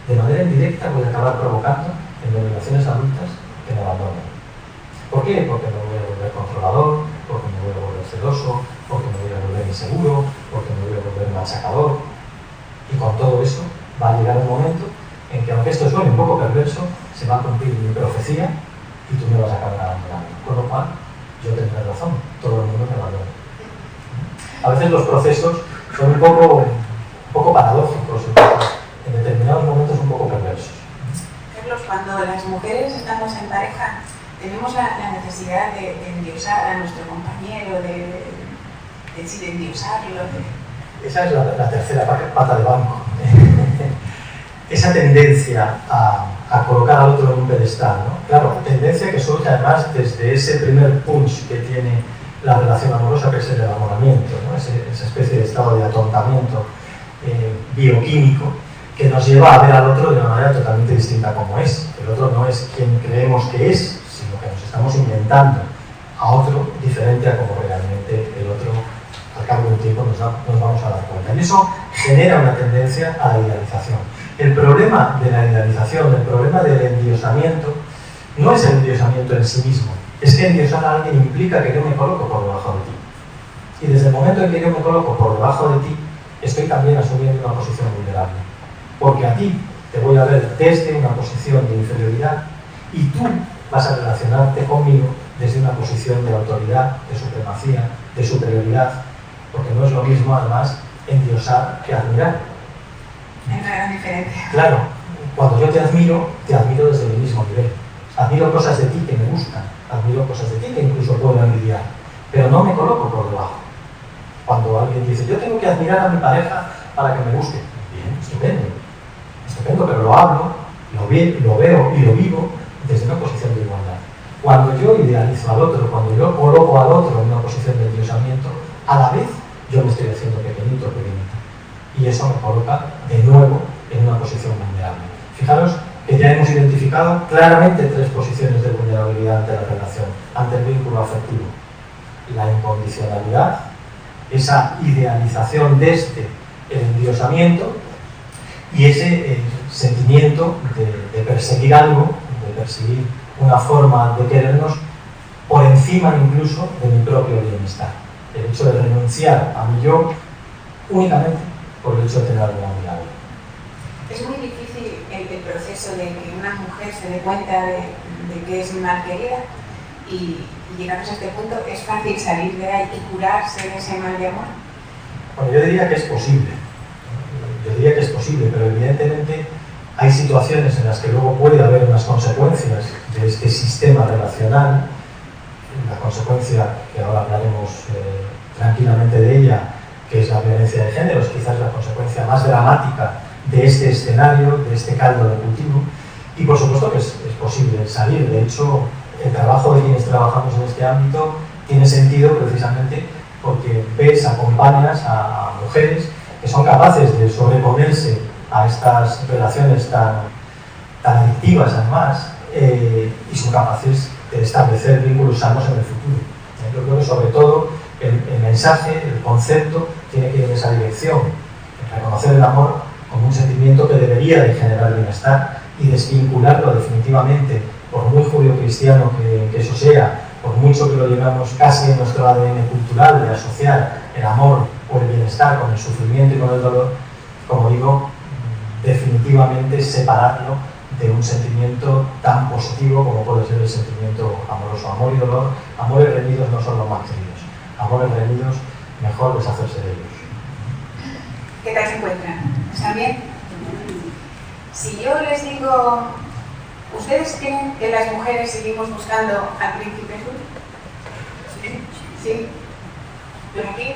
de manera indirecta, voy a acabar provocando en mis relaciones adultas que me abandonen. ¿Por qué? Porque me voy a volver controlador, porque me voy a volver celoso, porque me voy a volver inseguro, porque me voy a volver machacador. Y con todo eso va a llegar un momento en que, aunque esto suene un poco perverso, se va a cumplir mi profecía y tú me vas a acabar abandonando. Con lo cual, yo tendré razón, todo el mundo me abandona. A veces los procesos son un poco paradójicos, en determinados momentos un poco perversos. Carlos, cuando las mujeres estamos en pareja, tenemos la necesidad de endiosar a nuestro compañero, de endiosarlo. Esa es la tercera pata de banco. Esa tendencia a colocar al otro en un pedestal, ¿no? Claro, tendencia que surge además desde ese primer punch que tiene la relación amorosa, que es el enamoramiento, ¿no? Esa especie de estado de atontamiento bioquímico que nos lleva a ver al otro de una manera totalmente distinta como es. El otro no es quien creemos que es, sino que nos estamos inventando a otro diferente a como realmente el otro, al cabo de un tiempo, nos vamos a dar cuenta. Y eso genera una tendencia a la idealización. El problema de la idealización, el problema del endiosamiento, no es el endiosamiento en sí mismo. Es que endiosar a alguien implica que yo me coloco por debajo de ti. Y desde el momento en que yo me coloco por debajo de ti, estoy también asumiendo una posición vulnerable. Porque a ti te voy a ver desde una posición de inferioridad y tú vas a relacionarte conmigo desde una posición de autoridad, de supremacía, de superioridad. Porque no es lo mismo, además, endiosar que admirar. Hay una gran diferencia. Claro, cuando yo te admiro desde el mismo nivel. Admiro cosas de ti que me gustan, admiro cosas de ti que incluso puedo envidiar, pero no me coloco por debajo. Cuando alguien dice, yo tengo que admirar a mi pareja para que me guste, bien, estupendo, pero lo hablo, lo veo y lo vivo desde una posición de igualdad. Cuando yo idealizo al otro, cuando yo coloco al otro en una posición de endiosamiento, a la vez yo me estoy haciendo pequeñito o pequeñita. Y eso me coloca de nuevo en una posición vulnerable. Fijaros que ya hemos identificado claramente 3 posiciones de vulnerabilidad ante la relación, ante el vínculo afectivo. La incondicionalidad, esa idealización desde el endiosamiento y ese sentimiento de perseguir algo, de perseguir una forma de querernos por encima incluso de mi propio bienestar. El hecho de renunciar a mi yo únicamente por el hecho de tener algo amigable. Es muy difícil el proceso de que una mujer se dé cuenta de que es mal querida y llegados a este punto, ¿es fácil salir de ahí y curarse de ese mal de amor? Bueno, yo diría que es posible. Pero evidentemente hay situaciones en las que luego puede haber unas consecuencias de este sistema relacional. La consecuencia, que ahora hablaremos tranquilamente de ella, que es la violencia de género, es quizás la consecuencia más dramática de este escenario, de este caldo de cultivo. Y por supuesto que es posible salir. De hecho, el trabajo de quienes trabajamos en este ámbito tiene sentido precisamente porque acompañas a mujeres que son capaces de sobreponerse a estas relaciones tan adictivas además y son capaces de establecer vínculos sanos en el futuro. Yo creo que sobre todo el mensaje, el concepto tiene que ir en esa dirección, reconocer el amor como un sentimiento que debería de generar bienestar y desvincularlo definitivamente, por muy judio-cristiano que eso sea, por mucho que lo llevamos casi en nuestro ADN cultural de asociar el amor o el bienestar con el sufrimiento y con el dolor, como digo, definitivamente separarlo de un sentimiento tan positivo como puede ser el sentimiento amoroso. Amor y dolor, amores reñidos no son los más queridos. Amores reñidos, mejor deshacerse de ellos. ¿Qué tal se encuentran? ¿Están bien? Si yo les digo, ¿ustedes creen que las mujeres seguimos buscando al príncipe azul? Sí. ¿Pero aquí?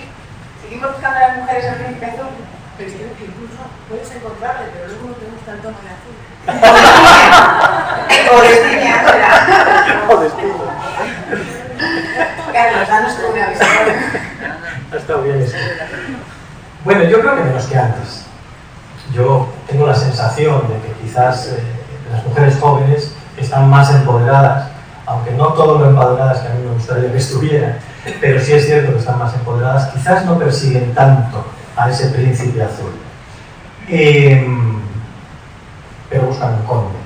¿Seguimos buscando a las mujeres al príncipe azul? Pero incluso puedes encontrarle, pero luego no te gusta el tono de azul. O destiñándola. O destino. Carlos, danos tú una visión. Ha estado bien eso. Bueno, yo creo que menos que antes. Yo tengo la sensación de que quizás las mujeres jóvenes están más empoderadas, aunque no todo lo empoderadas que a mí me gustaría que estuvieran, pero sí es cierto que están más empoderadas, quizás no persiguen tanto a ese príncipe azul. Pero buscan un conde.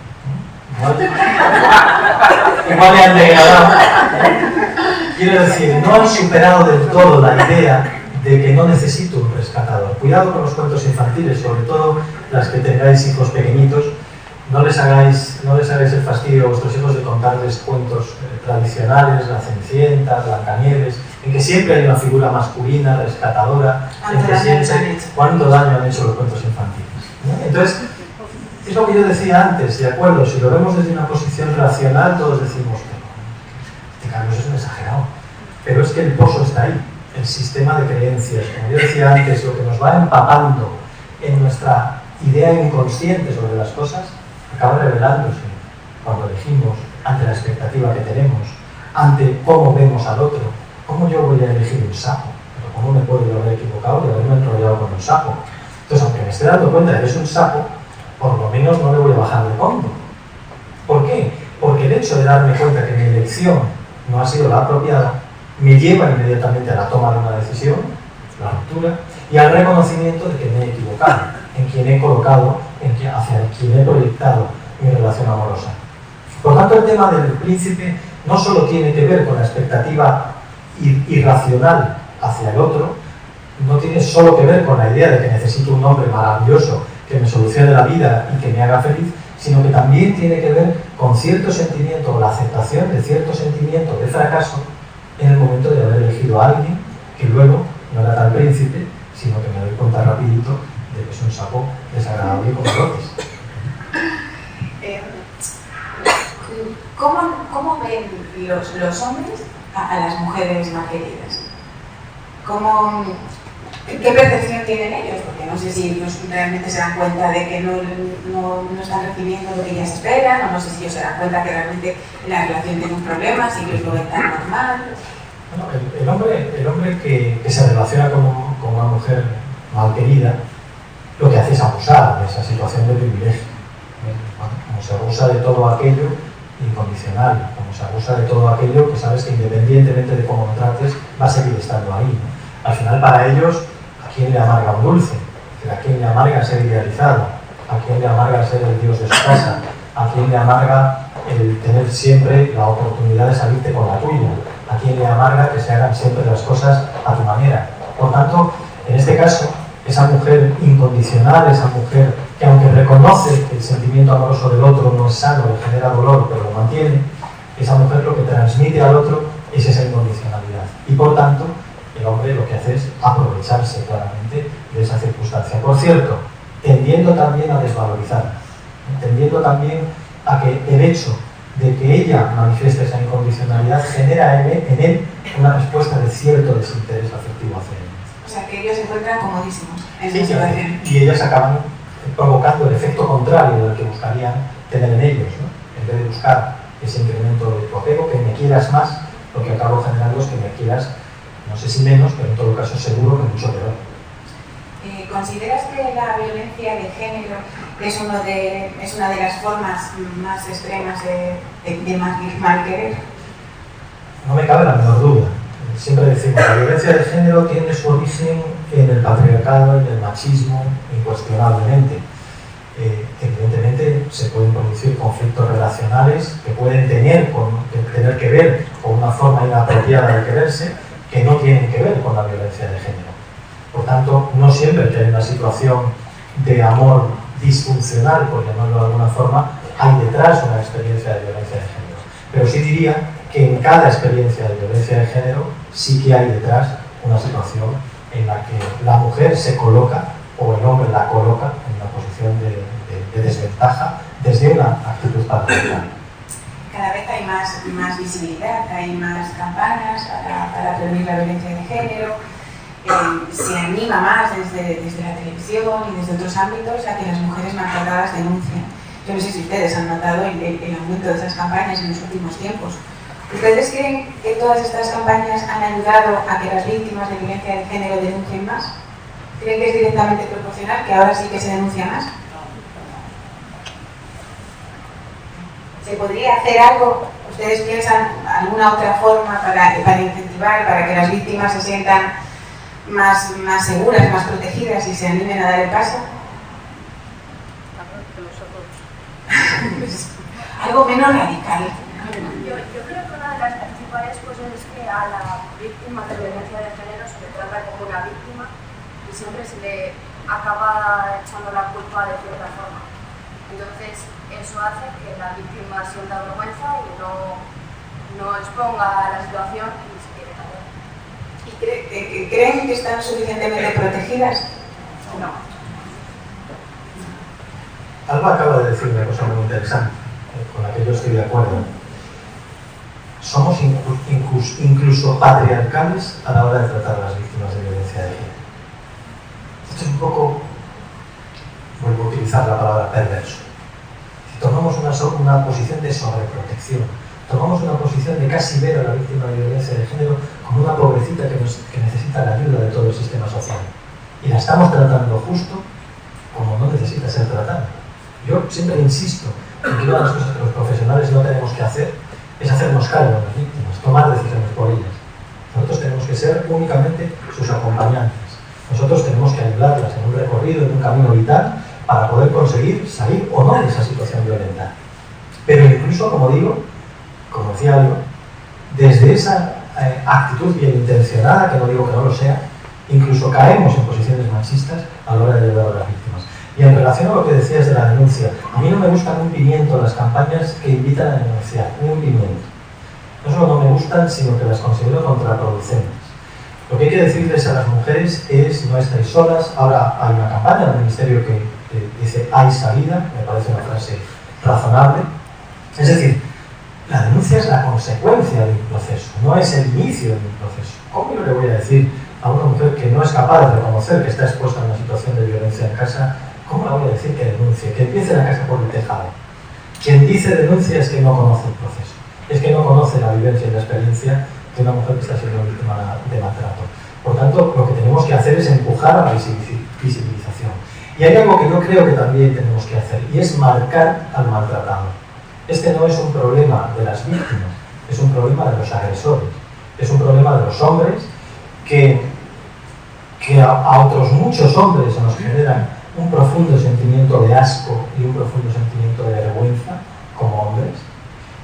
Igual le han degradado. Quiero decir, no han superado del todo la idea de que no necesito un rescatador. Cuidado con los cuentos infantiles, sobre todo las que tengáis hijos pequeñitos. No les hagáis el fastidio a vuestros hijos de contarles cuentos tradicionales, la Cenicienta, Blancanieves, en que siempre hay una figura masculina, rescatadora, en que siempre cuánto daño han hecho los cuentos infantiles, ¿no? Entonces, es lo que yo decía antes, de acuerdo, si lo vemos desde una posición racional, todos decimos que Carlos es un exagerado, pero es que el pozo está ahí, el sistema de creencias, como yo decía antes, lo que nos va empapando en nuestra idea inconsciente sobre las cosas, acaba revelándose cuando elegimos, ante la expectativa que tenemos, ante cómo vemos al otro. ¿Cómo yo voy a elegir un sapo? Pero ¿cómo me puedo haber equivocado y haberme enrollado con un sapo? Entonces, aunque me esté dando cuenta de que es un sapo, por lo menos no le voy a bajar de fondo. ¿Por qué? Porque el hecho de darme cuenta que mi elección no ha sido la apropiada me lleva inmediatamente a la toma de una decisión, la ruptura, y al reconocimiento de que me he equivocado, en quien he colocado, hacia quien he proyectado mi relación amorosa. Por tanto, el tema del príncipe no solo tiene que ver con la expectativa irracional hacia el otro, no tiene solo que ver con la idea de que necesito un hombre maravilloso que me solucione la vida y que me haga feliz, sino que también tiene que ver con cierto sentimiento, la aceptación de cierto sentimiento de fracaso en el momento de haber elegido a alguien que luego no era tal príncipe, sino que me doy cuenta rapidito de que es un sapo desagradable con brotes. ¿Cómo ven los hombres a las mujeres más queridas? ¿Qué percepción tienen ellos? Porque no sé si ellos realmente se dan cuenta de que no están recibiendo lo que ellas esperan, o no sé si ellos se dan cuenta que realmente la relación tiene un problema, si ellos lo ven tan normal. Bueno, el hombre que se relaciona con una mujer mal querida, lo que hace es abusar de esa situación de privilegio. Como se abusa de todo aquello incondicional, como se abusa de todo aquello que sabes que independientemente de cómo lo trates, va a seguir estando ahí, ¿no? Al final, para ellos, ¿a quién le amarga un dulce? ¿A quién le amarga ser idealizado? ¿A quién le amarga ser el dios de su casa? ¿A quién le amarga el tener siempre la oportunidad de salirte con la tuya? ¿A quién le amarga que se hagan siempre las cosas a tu manera? Por tanto, en este caso, esa mujer incondicional, esa mujer que aunque reconoce que el sentimiento amoroso del otro no es sano, le genera dolor, pero lo mantiene, esa mujer lo que transmite al otro es esa incondicionalidad. Y por tanto, el hombre lo que hace es aprovecharse claramente de esa circunstancia. Por cierto, tendiendo también a desvalorizarla, tendiendo también a que el hecho de que ella manifieste esa incondicionalidad genera en él una respuesta de cierto desinterés afectivo hacia él. O sea, que ellos se encuentran comodísimos en Sí, esa situación. y ellas acaban provocando el efecto contrario del que buscarían tener en ellos, ¿no? En vez de buscar ese incremento de tu apego, que me quieras más, lo que acabo generando es que me quieras, no sé si menos, pero en todo caso seguro que mucho peor. ¿Consideras que la violencia de género es una de las formas más extremas de mal querer? No me cabe la menor duda. Siempre decimos, la violencia de género tiene su origen en el patriarcado, en el machismo, incuestionablemente. Evidentemente se pueden producir conflictos relacionales que pueden tener que ver con una forma inapropiada de quererse, que no tienen que ver con la violencia de género. Por tanto, no siempre que hay una situación de amor disfuncional, por llamarlo de alguna forma, hay detrás una experiencia de violencia de género. Pero sí diría que en cada experiencia de violencia de género sí que hay detrás una situación en la que la mujer se coloca, o el hombre la coloca, en una posición de desventaja desde una actitud patriarcal. Cada vez hay más visibilidad, hay más campañas para prevenir la violencia de género. Se anima más desde la televisión y desde otros ámbitos a que las mujeres maltratadas denuncien. Yo no sé si ustedes han notado el aumento de esas campañas en los últimos tiempos. ¿Ustedes creen que todas estas campañas han ayudado a que las víctimas de violencia de género denuncien más? ¿Creen que es directamente proporcional, que ahora sí que se denuncia más? ¿Se podría hacer algo? ¿Ustedes piensan alguna otra forma para incentivar, para que las víctimas se sientan más seguras, más protegidas y se animen a dar el paso? Algo menos radical. Yo creo que una de las principales cosas es que a la víctima de violencia de género se le trata como una víctima y siempre se le acaba echando la culpa de cierta forma. Entonces eso hace que la víctima sienta vergüenza y no exponga la situación y se quiere callar. ¿Y creen que están suficientemente protegidas? No. Alba acaba de decir una cosa muy interesante, con la que yo estoy de acuerdo. Somos incluso patriarcales a la hora de tratar a las víctimas de violencia de género. Esto es un poco, vuelvo a utilizar la palabra perverso. Si tomamos una posición de sobreprotección, tomamos una posición de casi ver a la víctima de violencia de género como una pobrecita que necesita la ayuda de todo el sistema social. Y la estamos tratando justo como no necesita ser tratada. Yo siempre insisto en que una de las cosas que los profesionales no tenemos que hacer es hacernos cargo de las víctimas, tomar decisiones por ellas. Nosotros tenemos que ser únicamente sus acompañantes. Nosotros tenemos que ayudarlas en un recorrido, en un camino vital, para poder conseguir salir o no de esa situación violenta. Pero incluso, como digo, como decía Alba, desde esa actitud bien intencionada, que no digo que no lo sea, incluso caemos en posiciones machistas a la hora de ayudar a las víctimas. Y en relación a lo que decías de la denuncia, a mí no me gustan un pimiento las campañas que invitan a denunciar, ni un pimiento. No solo no me gustan, sino que las considero contraproducentes. Lo que hay que decirles a las mujeres es: no estáis solas. Ahora hay una campaña del Ministerio que dice hay salida, me parece una frase razonable. Es decir, la denuncia es la consecuencia de un proceso, no es el inicio de un proceso. ¿Cómo yo le voy a decir a una mujer que no es capaz de reconocer que está expuesta a una situación de violencia en casa, cómo le voy a decir que denuncie, que empiece la casa por el tejado? Quien dice denuncia es que no conoce el proceso, es que no conoce la vivencia y la experiencia de una mujer que está siendo víctima de maltrato. Por tanto, lo que tenemos que hacer es empujar a la visibilización. Y hay algo que yo creo que también tenemos que hacer, y es marcar al maltratado. Este no es un problema de las víctimas, es un problema de los agresores. Es un problema de los hombres que a otros muchos hombres nos generan un profundo sentimiento de asco y un profundo sentimiento de vergüenza como hombres,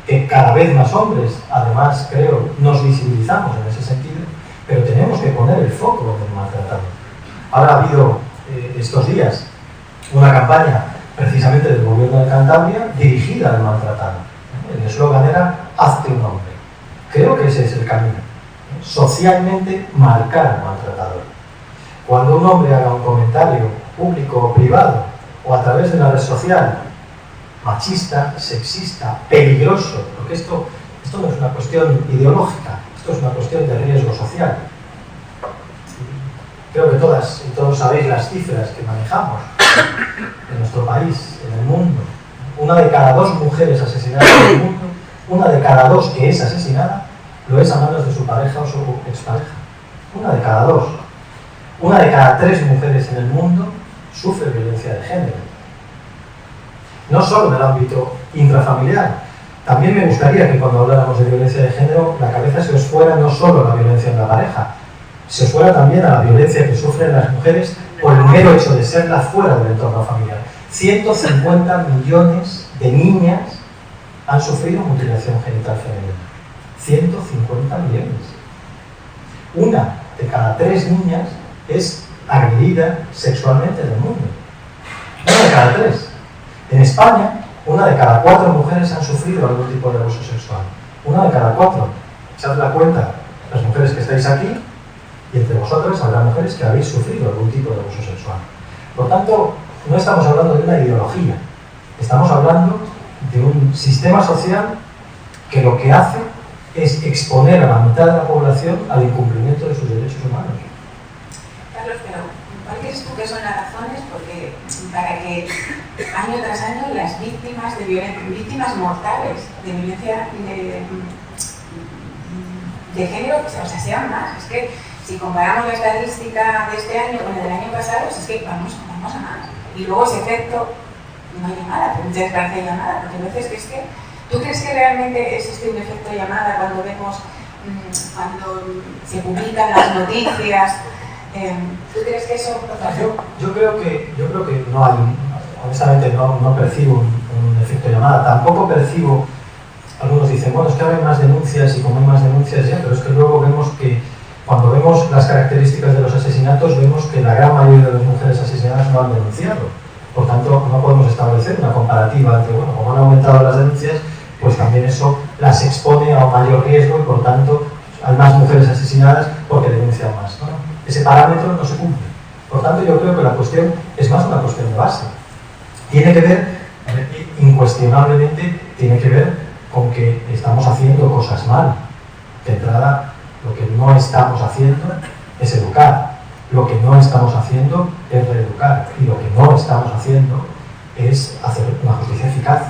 que cada vez más hombres, además, creo, nos visibilizamos en ese sentido, pero tenemos que poner el foco en el maltratado. Ahora ha habido estos días una campaña precisamente del gobierno de Cantabria dirigida al maltratado. El eslogan era "Hazte un hombre". Creo que ese es el camino. Socialmente marcar al maltratador. Cuando un hombre haga un comentario público o privado o a través de una red social machista, sexista, peligroso, porque esto no es una cuestión ideológica, esto es una cuestión de riesgo social. Creo que todas y todos sabéis las cifras que manejamos en nuestro país, en el mundo. 1 de cada 2 mujeres asesinadas en el mundo, 1 de cada 2 que es asesinada, lo es a manos de su pareja o su expareja. 1 de cada 2. 1 de cada 3 mujeres en el mundo sufre violencia de género. No solo en el ámbito intrafamiliar. También me gustaría que cuando habláramos de violencia de género, la cabeza se os fuera no solo a la violencia en la pareja, se os fuera también a la violencia que sufren las mujeres por el mero hecho de serlas fuera del entorno familiar. 150 millones de niñas han sufrido mutilación genital femenina. 150 millones. 1 de cada 3 niñas es agredida sexualmente en el mundo. 1 de cada 3. En España, 1 de cada 4 mujeres han sufrido algún tipo de abuso sexual. 1 de cada 4. Echad la cuenta, las mujeres que estáis aquí, y entre vosotras habrá mujeres que habéis sufrido algún tipo de abuso sexual. Por tanto, no estamos hablando de una ideología, estamos hablando de un sistema social que lo que hace es exponer a la mitad de la población al incumplimiento de sus derechos humanos. Carlos, pero ¿cuál crees tú que son las razones para que año tras año las víctimas de víctimas mortales de violencia de género, o sea, sean más? Es que si comparamos la estadística de este año con la del año pasado, es que vamos a más. Y luego ese efecto, no hay llamada, pero muchas veces hay llamada, porque a veces que ¿tú crees que realmente existe un efecto llamada cuando vemos, cuando se publican las noticias? ¿Tú crees que eso...? Yo creo que no hay, honestamente no percibo un efecto llamada, tampoco percibo, algunos dicen, bueno, es que ahora hay más denuncias y como hay más denuncias ya, pero es que luego vemos que cuando vemos las características de los asesinatos, vemos que la gran mayoría de las mujeres asesinadas no han denunciado. Por tanto, no podemos establecer una comparativa entre, bueno, como han aumentado las denuncias, pues también eso las expone a un mayor riesgo y por tanto hay más mujeres asesinadas porque denuncian más, ¿no? Ese parámetro no se cumple. Por tanto, yo creo que la cuestión es más una cuestión de base. Tiene que ver, incuestionablemente, tiene que ver con que estamos haciendo cosas mal. De entrada, lo que no estamos haciendo es educar. Lo que no estamos haciendo es reeducar. Y lo que no estamos haciendo es hacer una justicia eficaz.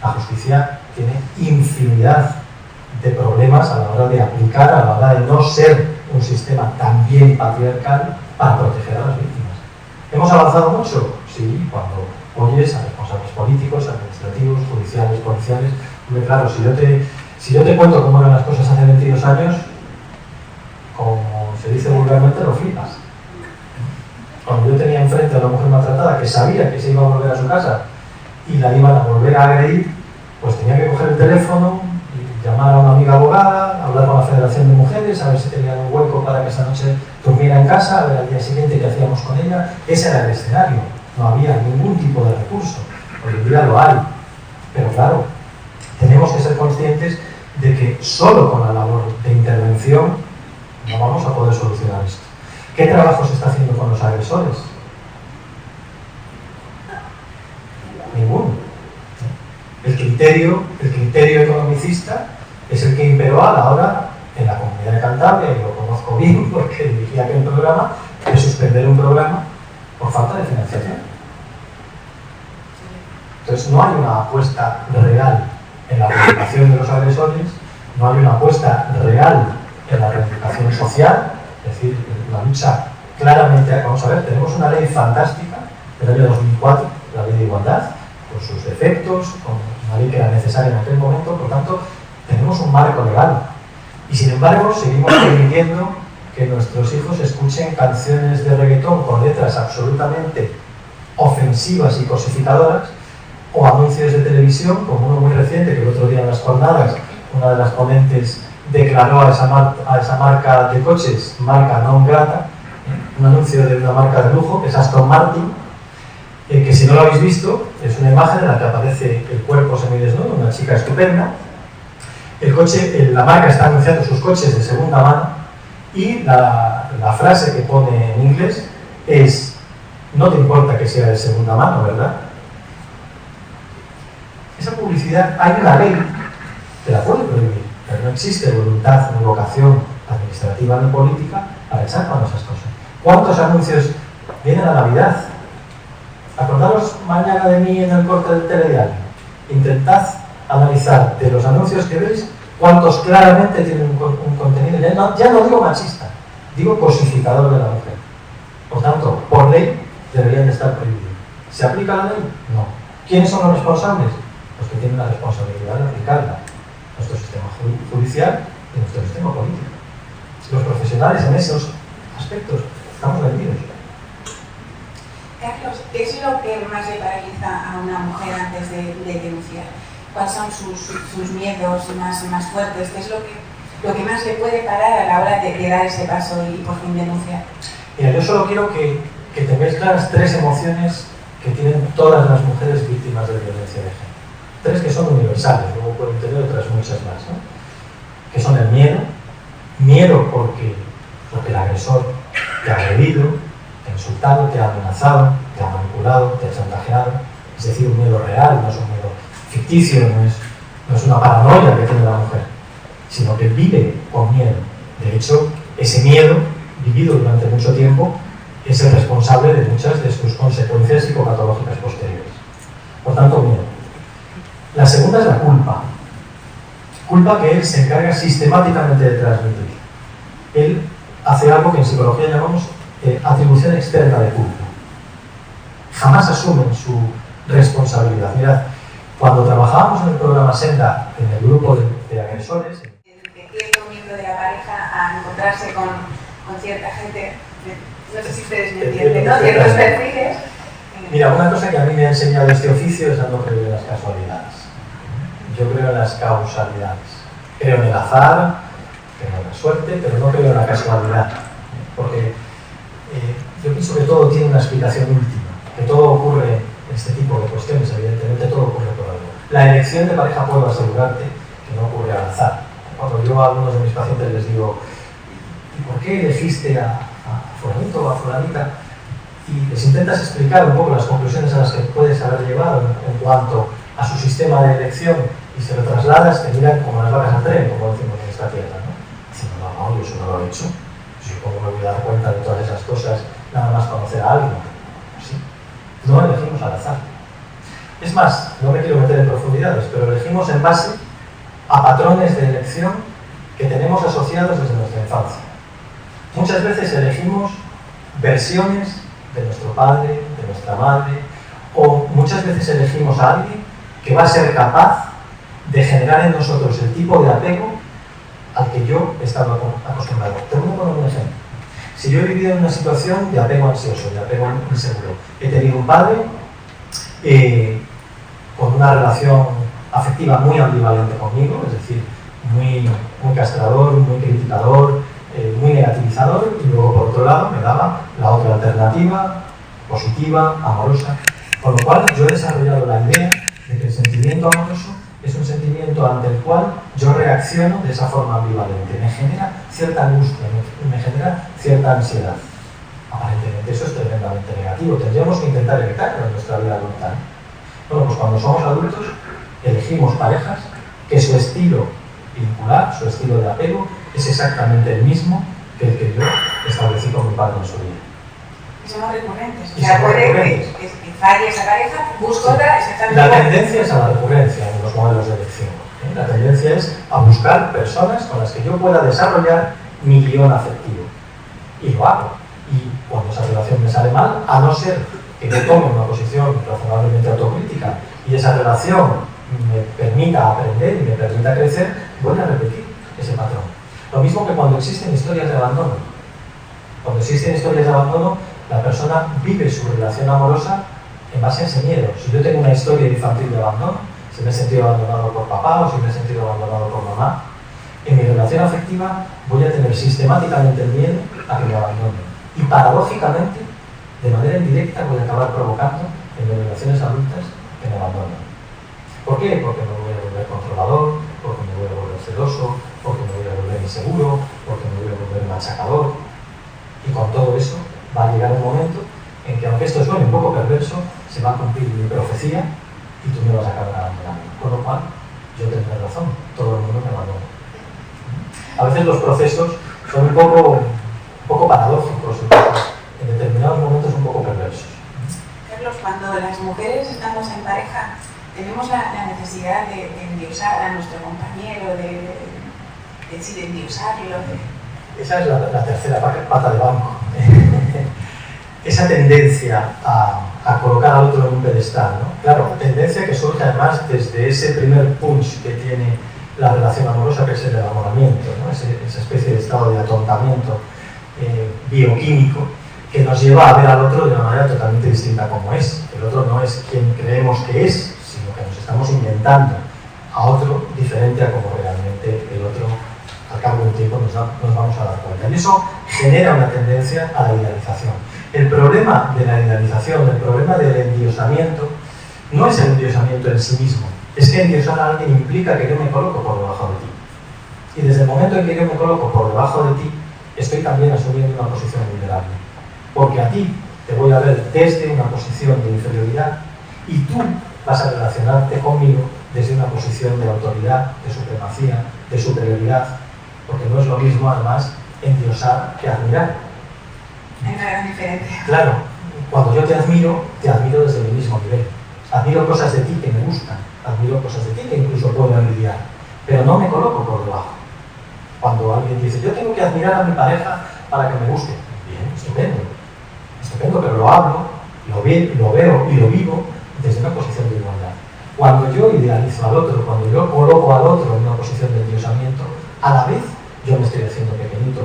La justicia tiene infinidad de problemas a la hora de aplicar, a la hora de no ser un sistema también patriarcal para proteger a las víctimas. ¿Hemos avanzado mucho? Sí, cuando oyes a responsables políticos, administrativos, judiciales, policiales. Hombre, claro, si yo te cuento cómo eran las cosas hace 22 años, como se dice vulgarmente, lo flipas. Cuando yo tenía enfrente a una mujer maltratada que sabía que se iba a volver a su casa y la iban a volver a agredir, pues tenía que coger el teléfono, llamar a una amiga abogada, hablar con la Federación de Mujeres, a ver si tenían un hueco para que esa noche durmiera en casa, a ver al día siguiente qué hacíamos con ella. Ese era el escenario, no había ningún tipo de recurso. Hoy en día lo hay, pero claro, tenemos que ser conscientes de que solo con la labor de intervención no vamos a poder solucionar esto. ¿Qué trabajo se está haciendo con los agresores? Ninguno. El criterio economicista es el que imperó a la hora, en la Comunidad de Cantabria, y lo conozco bien porque dirigía aquel programa, de suspender un programa por falta de financiación. Entonces no hay una apuesta real en la preocupación de los agresores no hay una apuesta real en la reeducación social, es decir, la lucha claramente, vamos a ver, tenemos una ley fantástica del año 2004, la ley de igualdad, con sus defectos, con una ley que era necesaria en aquel momento, por tanto, tenemos un marco legal. Y sin embargo, seguimos permitiendo que nuestros hijos escuchen canciones de reggaetón con letras absolutamente ofensivas y cosificadoras, o anuncios de televisión, como uno muy reciente, que el otro día en las jornadas, una de las ponentes declaró a esa marca de coches, marca non grata, un anuncio de una marca de lujo, que es Aston Martin, que si no lo habéis visto, es una imagen en la que aparece el cuerpo semidesnudo, una chica estupenda. El coche, la marca está anunciando sus coches de segunda mano, y la frase que pone en inglés es: no te importa que sea de segunda mano, ¿verdad? Esa publicidad, hay una ley que la puede prohibir, pero no existe voluntad ni vocación administrativa ni política para echar mano a esas cosas. ¿Cuántos anuncios vienen a Navidad? Acordaros mañana de mí en el corte del telediario. Intentad analizar de los anuncios que veis cuántos claramente tienen un contenido, ya no digo machista, digo cosificador de la mujer. Por tanto, por ley deberían de estar prohibidos. ¿Se aplica la ley? No. ¿Quiénes son los responsables? Los que tienen la responsabilidad de aplicarla. Nuestro sistema judicial y nuestro sistema político. Los profesionales en esos aspectos estamos vendidos. Carlos, ¿qué es lo que más le paraliza a una mujer antes de denunciar? ¿Cuáles son sus miedos más fuertes? ¿Qué es lo que más le puede parar a la hora de dar ese paso y por fin denunciar? Mira, yo solo quiero que tengáis claras 3 emociones que tienen todas las mujeres víctimas de violencia de género. 3 que son universales, luego pueden tener otras muchas más, ¿no? Que son el miedo porque el agresor te ha agredido, te ha insultado, te ha amenazado, te ha manipulado, te ha chantajeado, es decir, un miedo real, no es un miedo ficticio, no es una paranoia que tiene la mujer, sino que vive con miedo. De hecho, ese miedo, vivido durante mucho tiempo, es el responsable de muchas de sus consecuencias psicopatológicas posteriores. Por tanto, miedo. La segunda es la culpa. Culpa que él se encarga sistemáticamente de transmitir. Él hace algo que en psicología llamamos atribución externa de culpa. Jamás asumen su responsabilidad. Mirad, cuando trabajábamos en el programa Senda, en el grupo de agresores... De cierto miembro de la pareja a encontrarse con cierta gente, no sé si ustedes me entienden, ¿no? Ciertos perfiles. Mira, una cosa que a mí me ha enseñado este oficio es a no creer en las casualidades. Yo creo en las causalidades. Creo en el azar, creo en la suerte, pero no creo en la casualidad. Porque yo pienso que todo tiene una explicación última, que todo ocurre en este tipo de cuestiones, evidentemente todo ocurre por algo. La elección de pareja puedo asegurarte que no ocurre al azar. Cuando yo a algunos de mis pacientes les digo, ¿y por qué elegiste a fulanito o a fulanita? Y les intentas explicar un poco las conclusiones a las que puedes haber llegado en cuanto a su sistema de elección y se lo trasladas, te miran como las vacas al tren, como decimos en esta tierra, ¿no? Diciendo, no, yo eso no lo he hecho. Yo cómo me voy a dar cuenta de todas esas cosas nada más conocer a alguien. ¿Sí? No elegimos al azar. Es más, no me quiero meter en profundidades, pero elegimos en base a patrones de elección que tenemos asociados desde nuestra infancia. Muchas veces elegimos versiones de nuestro padre, de nuestra madre, o muchas veces elegimos a alguien que va a ser capaz de generar en nosotros el tipo de apego al que yo he estado acostumbrado. Te voy a poner un ejemplo. Si yo he vivido en una situación de apego ansioso, de apego inseguro, he tenido un padre con una relación afectiva muy ambivalente conmigo, es decir, muy castrador, muy criticador, muy negativizador, y luego por otro lado me daba la otra alternativa, positiva, amorosa, con lo cual yo he desarrollado la idea de que el sentimiento amoroso es un sentimiento ante el cual yo reacciono de esa forma ambivalente, me genera cierta angustia, me genera cierta ansiedad. Aparentemente eso es tremendamente negativo, tendríamos que intentar evitarlo en nuestra vida adulta. Bueno, pues cuando somos adultos elegimos parejas que su estilo vincular, su estilo de apego es exactamente el mismo que el que yo establecí con mi padre en su vida. Y somos recurrentes. O sea, puede que falle esa pareja, busco otra exactamente La igual. tendencia es a la recurrencia en los modelos de elección. La tendencia es a buscar personas con las que yo pueda desarrollar mi guión afectivo. Y lo hago. Y cuando esa relación me sale mal, a no ser que yo tome una posición razonablemente autocrítica y esa relación me permita aprender y me permita crecer, voy a repetir ese patrón. Lo mismo que cuando existen historias de abandono. Cuando existen historias de abandono, la persona vive su relación amorosa en base a ese miedo. Si yo tengo una historia infantil de abandono, si me he sentido abandonado por papá o si me he sentido abandonado por mamá, en mi relación afectiva voy a tener sistemáticamente el miedo a que me abandonen. Y paradójicamente, de manera indirecta, voy a acabar provocando en mis relaciones adultas que me abandonen. ¿Por qué? Porque me voy a volver controlador, porque me voy a volver celoso, porque me voy a volver inseguro, porque me voy a volver machacador. Y con todo eso va a llegar un momento en que, aunque esto suene un poco perverso, se va a cumplir mi profecía y tú me vas a acabar abandonando. Con lo cual, yo tendré razón, todo el mundo me abandona. A veces los procesos son un poco paradójicos, en determinados momentos un poco perversos. Carlos, cuando las mujeres estamos en pareja, tenemos la necesidad de endiosar a nuestro compañero, de endiosarlo. Esa es la tercera pata de banco. Esa tendencia a colocar al otro en un pedestal, ¿no? Claro, tendencia que surge además desde ese primer punch que tiene la relación amorosa, que es el enamoramiento, ¿no? Esa especie de estado de atontamiento bioquímico que nos lleva a ver al otro de una manera totalmente distinta como es. El otro no es quien creemos que es, sino que nos estamos inventando a otro diferente a como realmente el otro, al cabo de un tiempo, nos vamos a dar cuenta. Y eso genera una tendencia a la idealización. El problema de la idealización, el problema del endiosamiento, no es el endiosamiento en sí mismo. Es que endiosar a alguien implica que yo me coloco por debajo de ti. Y desde el momento en que yo me coloco por debajo de ti, estoy también asumiendo una posición vulnerable. Porque a ti te voy a ver desde una posición de inferioridad y tú vas a relacionarte conmigo desde una posición de autoridad, de supremacía, de superioridad. Porque no es lo mismo, además, endiosar que admirar. Hay una gran diferencia. Claro, cuando yo te admiro desde mi mismo nivel. Admiro cosas de ti que me gustan, admiro cosas de ti que incluso puedo envidiar, pero no me coloco por debajo. Cuando alguien dice, yo tengo que admirar a mi pareja para que me guste, bien, estupendo, pero lo hablo, lo veo y lo vivo desde una posición de igualdad. Cuando yo idealizo al otro, cuando yo coloco al otro en una posición de endiosamiento, a la vez yo me estoy haciendo pequeñito.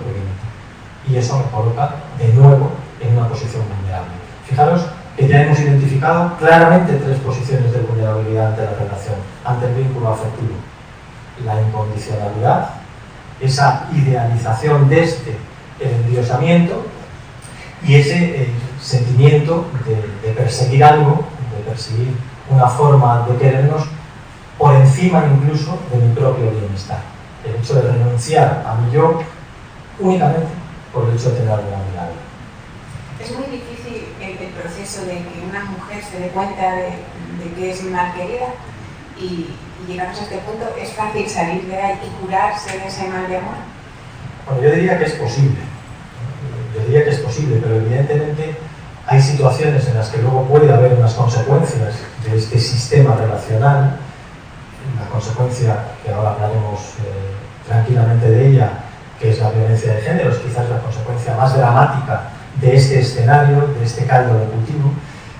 Y eso me coloca de nuevo en una posición vulnerable. Fijaros que ya hemos identificado claramente tres posiciones de vulnerabilidad ante la relación, ante el vínculo afectivo. La incondicionalidad, esa idealización desde el endiosamiento y ese sentimiento de perseguir algo, de perseguir una forma de querernos por encima incluso de mi propio bienestar. El hecho de renunciar a mi yo únicamente por el hecho de tener alguna mirada. Es muy difícil el proceso de que una mujer se dé cuenta de que es mal querida y llegamos a este punto. ¿Es fácil salir de ahí y curarse de ese mal de amor? Bueno, yo diría que es posible. Pero evidentemente hay situaciones en las que luego puede haber unas consecuencias de este sistema relacional. La consecuencia, que ahora hablaremos tranquilamente de ella, que es la violencia de género, es quizás la consecuencia más dramática de este escenario, de este caldo de cultivo,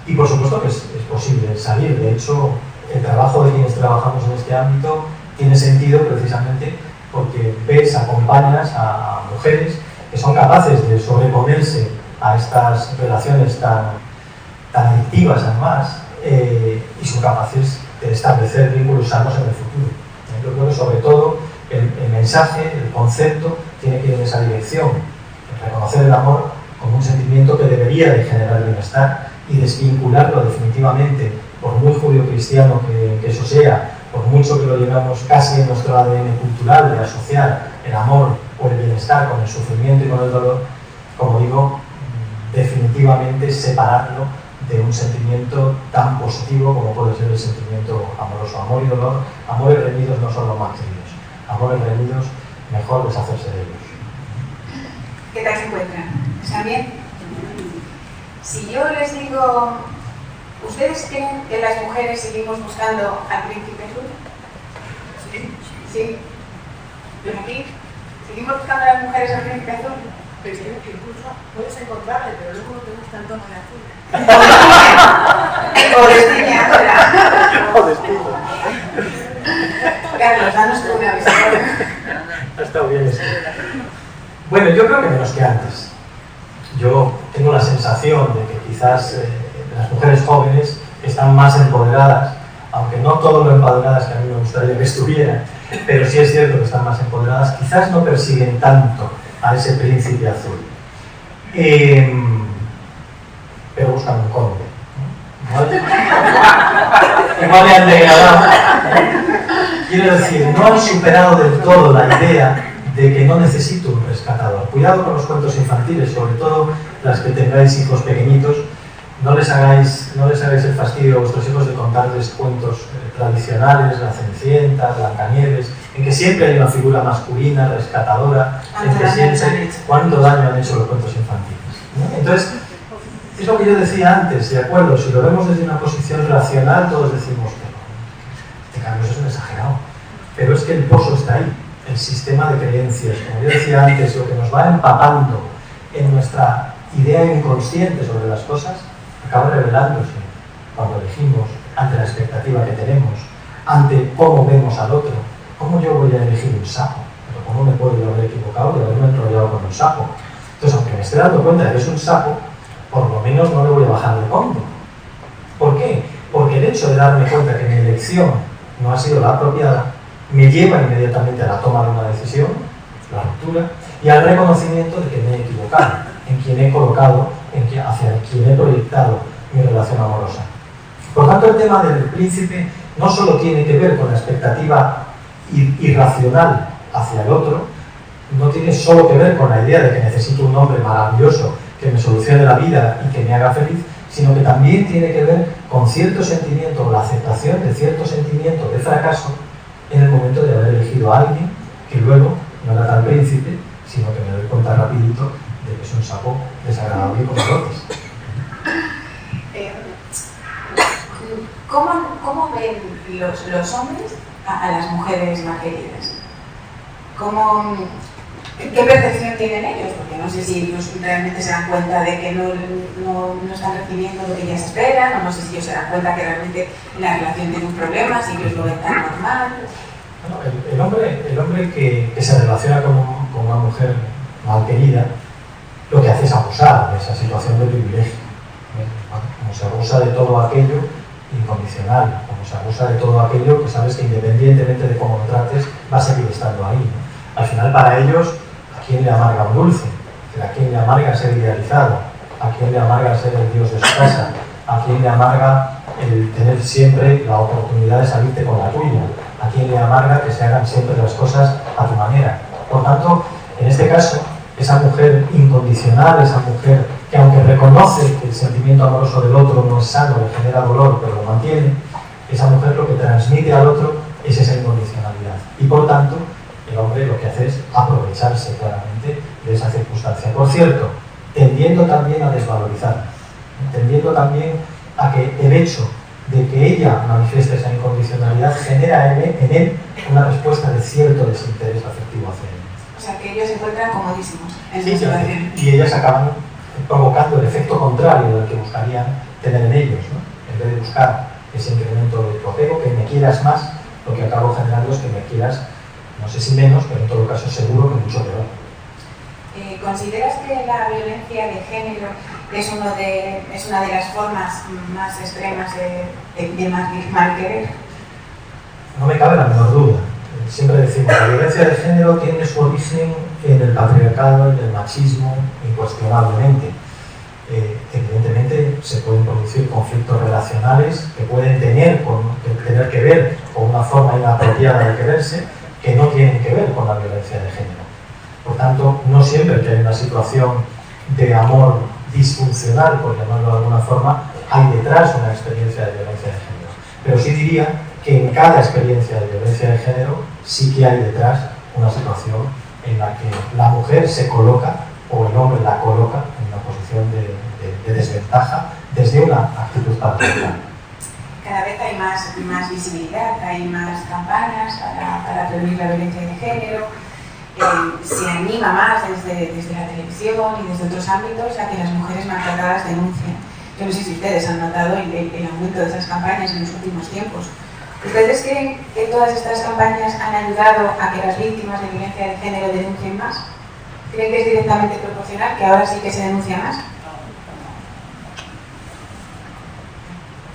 y por supuesto que es posible salir. De hecho, el trabajo de quienes trabajamos en este ámbito tiene sentido precisamente porque acompañas a mujeres que son capaces de sobreponerse a estas relaciones tan adictivas además, y son capaces de establecer vínculos sanos en el futuro. Yo creo que sobre todo el mensaje, el concepto, tiene que ir en esa dirección, reconocer el amor como un sentimiento que debería de generar bienestar y desvincularlo definitivamente, por muy judio-cristiano que eso sea, por mucho que lo llevamos casi en nuestro ADN cultural de asociar el amor o el bienestar con el sufrimiento y con el dolor, como digo, definitivamente separarlo de un sentimiento tan positivo como puede ser el sentimiento amoroso. Amor y dolor, amores reñidos no son los más queridos. Amores reñidos, mejor deshacerse de ellos. ¿Qué tal se encuentran? ¿Están bien? Si yo les digo, ¿ustedes creen que las mujeres seguimos buscando al príncipe azul? Sí. Pues aquí seguimos buscando a las mujeres al príncipe azul. Pero es que incluso puedes encontrarle, pero luego no te gusta el tono de azul. O destiñadora. O destino. Carlos, danos tú una visión. Ha estado bien esto. Bueno, yo creo que menos que antes. Yo tengo la sensación de que quizás las mujeres jóvenes están más empoderadas, aunque no todo lo empoderadas que a mí me gustaría que estuvieran, pero sí es cierto que están más empoderadas. Quizás no persiguen tanto a ese príncipe azul, pero buscan un conde, ¿no? Igual le han degradado. Quiero decir, no han superado del todo la idea de que no necesito un rescatador. Cuidado con los cuentos infantiles, sobre todo las que tengáis hijos pequeñitos. No les hagáis el fastidio a vuestros hijos de contarles cuentos tradicionales, la Cenicienta, Blancanieves, en que siempre hay una figura masculina, rescatadora, en que siempre cuánto daño han hecho los cuentos infantiles, ¿no? Entonces, es lo que yo decía antes, de acuerdo, si lo vemos desde una posición racional, todos decimos que Carlos es un exagerado, pero es que el pozo está ahí, el sistema de creencias, como yo decía antes, lo que nos va empapando en nuestra idea inconsciente sobre las cosas, acaba revelándose cuando elegimos, ante la expectativa que tenemos, ante cómo vemos al otro. ¿Cómo yo voy a elegir un sapo? Pero ¿cómo me puedo yo haber equivocado de haberme enrollado con un sapo? Entonces, aunque me esté dando cuenta de que es un sapo, por lo menos no le voy a bajar de fondo. ¿Por qué? Porque el hecho de darme cuenta que mi elección no ha sido la apropiada me lleva inmediatamente a la toma de una decisión, la ruptura, y al reconocimiento de que me he equivocado, en quien he colocado, hacia quien he proyectado mi relación amorosa. Por tanto, el tema del príncipe no solo tiene que ver con la expectativa irracional hacia el otro, no tiene solo que ver con la idea de que necesito un hombre maravilloso que me solucione la vida y que me haga feliz, sino que también tiene que ver con cierto sentimiento, la aceptación de cierto sentimiento de fracaso en el momento de haber elegido a alguien que luego no era tan príncipe, sino que me doy cuenta rapidito de que es un sapo desagradable con brotes. ¿Cómo ven los hombres a las mujeres más queridas? ¿Qué percepción tienen ellos? Porque no sé si ellos realmente se dan cuenta de que no están recibiendo lo que ellas esperan, o no sé si ellos se dan cuenta que realmente la relación tiene un problema, si ellos lo ven tan normal. Bueno, el hombre que se relaciona con una mujer mal querida, lo que hace es abusar de esa situación de privilegio. Como se abusa de todo aquello incondicional, como se abusa de todo aquello que sabes que independientemente de cómo lo trates, va a seguir estando ahí, ¿no? Al final, para ellos, ¿a quién le amarga un dulce? ¿A quién le amarga ser idealizado? ¿A quién le amarga ser el dios de su casa? ¿A quién le amarga el tener siempre la oportunidad de salirte con la tuya? ¿A quién le amarga que se hagan siempre las cosas a tu manera? Por tanto, en este caso, esa mujer incondicional, esa mujer que aunque reconoce que el sentimiento amoroso del otro no es sano, le genera dolor, pero lo mantiene, esa mujer lo que transmite al otro es esa incondicionalidad. Y por tanto, el hombre lo que hace es aprovecharse claramente de esa circunstancia. Por cierto, tendiendo también a desvalorizarla, tendiendo también a que el hecho de que ella manifieste esa incondicionalidad genera en él una respuesta de cierto desinterés afectivo hacia él. O sea, que ellos se encuentran comodísimos en Sí, esa situación. y ellas acaban provocando el efecto contrario del que buscarían tener en ellos, ¿no? En vez de buscar ese incremento de tu apego, que me quieras más, lo que acabo generando es que me quieras, no sé si menos, pero en todo caso seguro que mucho peor. ¿Consideras que la violencia de género es una de las formas más extremas de mal querer? No me cabe la menor duda. Siempre decimos, la violencia de género tiene su origen en el patriarcado, en el machismo, incuestionablemente. Evidentemente se pueden producir conflictos relacionales que pueden tener que ver con una forma inapropiada de quererse, que no tienen que ver con la violencia de género. Por tanto, no siempre que hay una situación de amor disfuncional, por llamarlo de alguna forma, hay detrás una experiencia de violencia de género. Pero sí diría que en cada experiencia de violencia de género sí que hay detrás una situación en la que la mujer se coloca, o el hombre la coloca, en una posición de desventaja desde una actitud patriarcal. cada vez hay más visibilidad, hay más campañas para prevenir la violencia de género, se anima más desde la televisión y desde otros ámbitos a que las mujeres maltratadas denuncien. Yo no sé si ustedes han notado el aumento de esas campañas en los últimos tiempos. ¿Ustedes creen que todas estas campañas han ayudado a que las víctimas de violencia de género denuncien más? ¿Creen que es directamente proporcional, que ahora sí que se denuncia más?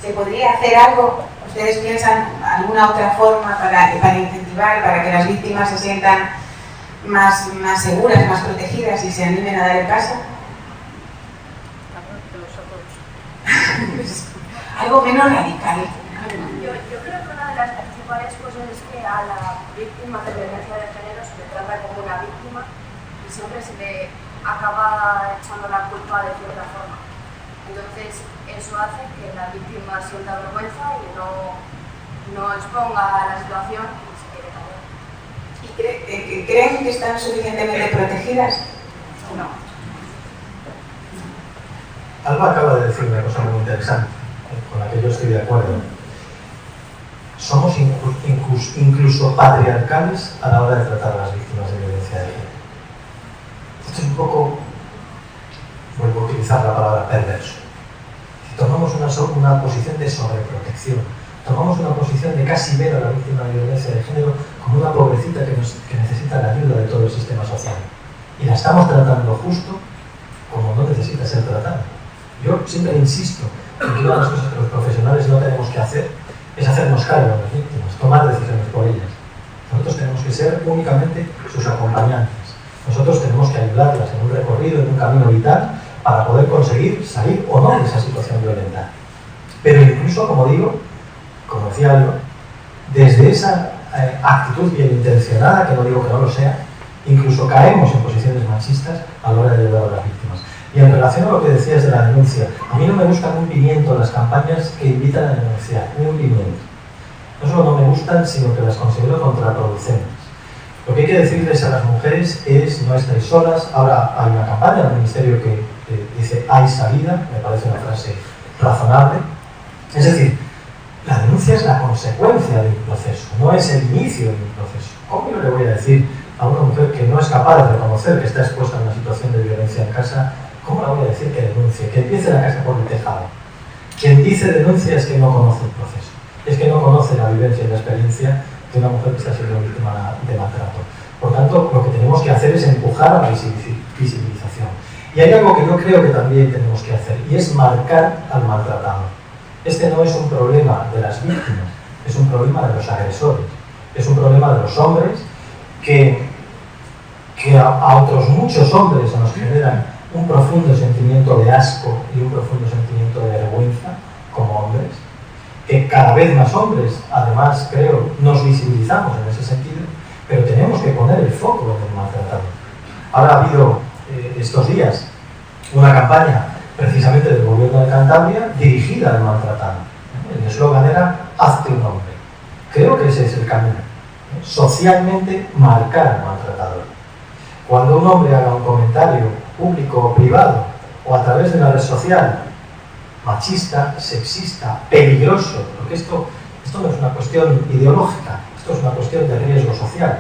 ¿Se podría hacer algo? ¿Ustedes piensan alguna otra forma para incentivar, para que las víctimas se sientan más seguras, más protegidas y se animen a dar el paso? Algo menos radical. Yo creo que una de las principales cosas es que a la víctima de violencia de género se le trata como una víctima y siempre se le acaba echando la culpa de cierta forma. Entonces, eso hace que la víctima sienta vergüenza y no exponga la situación y se quiere callar. ¿Y creen que están suficientemente protegidas o no? Alba acaba de decir una cosa muy interesante, con la que yo estoy de acuerdo. Somos incluso patriarcales a la hora de tratar a las víctimas de violencia de género. Esto es un poco, vuelvo a utilizar la palabra perverso. Si tomamos una posición de sobreprotección, tomamos una posición de casi ver a la víctima de violencia de género como una pobrecita que necesita la ayuda de todo el sistema social. Y la estamos tratando justo como no necesita ser tratada. Yo siempre insisto en que una de las cosas que los profesionales no tenemos que hacer es hacernos cargo de las víctimas, tomar decisiones por ellas. Nosotros tenemos que ser únicamente sus acompañantes. Nosotros tenemos que ayudarlas en un recorrido, en un camino vital, para poder conseguir salir o no de esa situación violenta. Pero incluso, como digo, como decía Alba, desde esa actitud bien intencionada, que no digo que no lo sea, incluso caemos en posiciones machistas a la hora de ayudar a las víctimas. Y en relación a lo que decías de la denuncia, a mí no me gustan un pimiento las campañas que invitan a denunciar, ni un pimiento. No solo no me gustan, sino que las considero contraproducentes. Lo que hay que decirles a las mujeres es: no estáis solas. Ahora hay una campaña del Ministerio que dice hay salida, me parece una frase razonable. Es decir, la denuncia es la consecuencia de un proceso, no es el inicio de un proceso. ¿Cómo yo le voy a decir a una mujer que no es capaz de reconocer que está expuesta a una situación de violencia en casa, cómo le voy a decir que denuncie, que empiece la casa por el tejado? Quien dice denuncia es que no conoce el proceso, es que no conoce la vivencia y la experiencia de una mujer que está siendo víctima de maltrato. Por tanto, lo que tenemos que hacer es empujar a la visibilización. Y hay algo que yo creo que también tenemos que hacer, y es marcar al maltratado. Este no es un problema de las víctimas, es un problema de los agresores, es un problema de los hombres que a otros muchos hombres nos generan un profundo sentimiento de asco y un profundo sentimiento de vergüenza como hombres, que cada vez más hombres, además, creo, nos visibilizamos en ese sentido, pero tenemos que poner el foco en el maltratado. Ahora ha habido estos días una campaña precisamente del gobierno de Cantabria dirigida al maltratado. El eslogan era "hazte un hombre". Creo que ese es el camino, socialmente marcar al maltratador. Cuando un hombre haga un comentario público o privado o a través de una red social machista, sexista, peligroso, porque esto no es una cuestión ideológica, esto es una cuestión de riesgo social.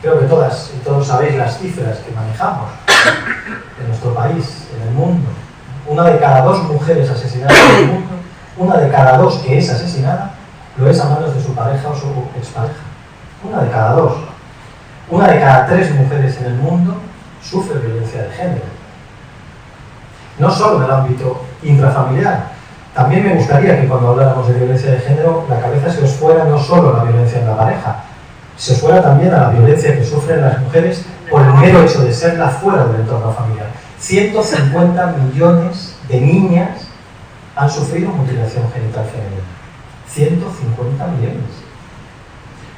Creo que todas y todos sabéis las cifras que manejamos en nuestro país, en el mundo. 1 de cada 2 mujeres asesinadas en el mundo, 1 de cada 2 que es asesinada, lo es a manos de su pareja o su expareja. 1 de cada 2. 1 de cada 3 mujeres en el mundo sufre violencia de género. No solo en el ámbito intrafamiliar. También me gustaría que cuando habláramos de violencia de género, la cabeza se os fuera no solo a la violencia en la pareja, se os fuera también a la violencia que sufren las mujeres por el mero hecho de serla fuera del entorno familiar. 150 millones de niñas han sufrido mutilación genital femenina. 150 millones.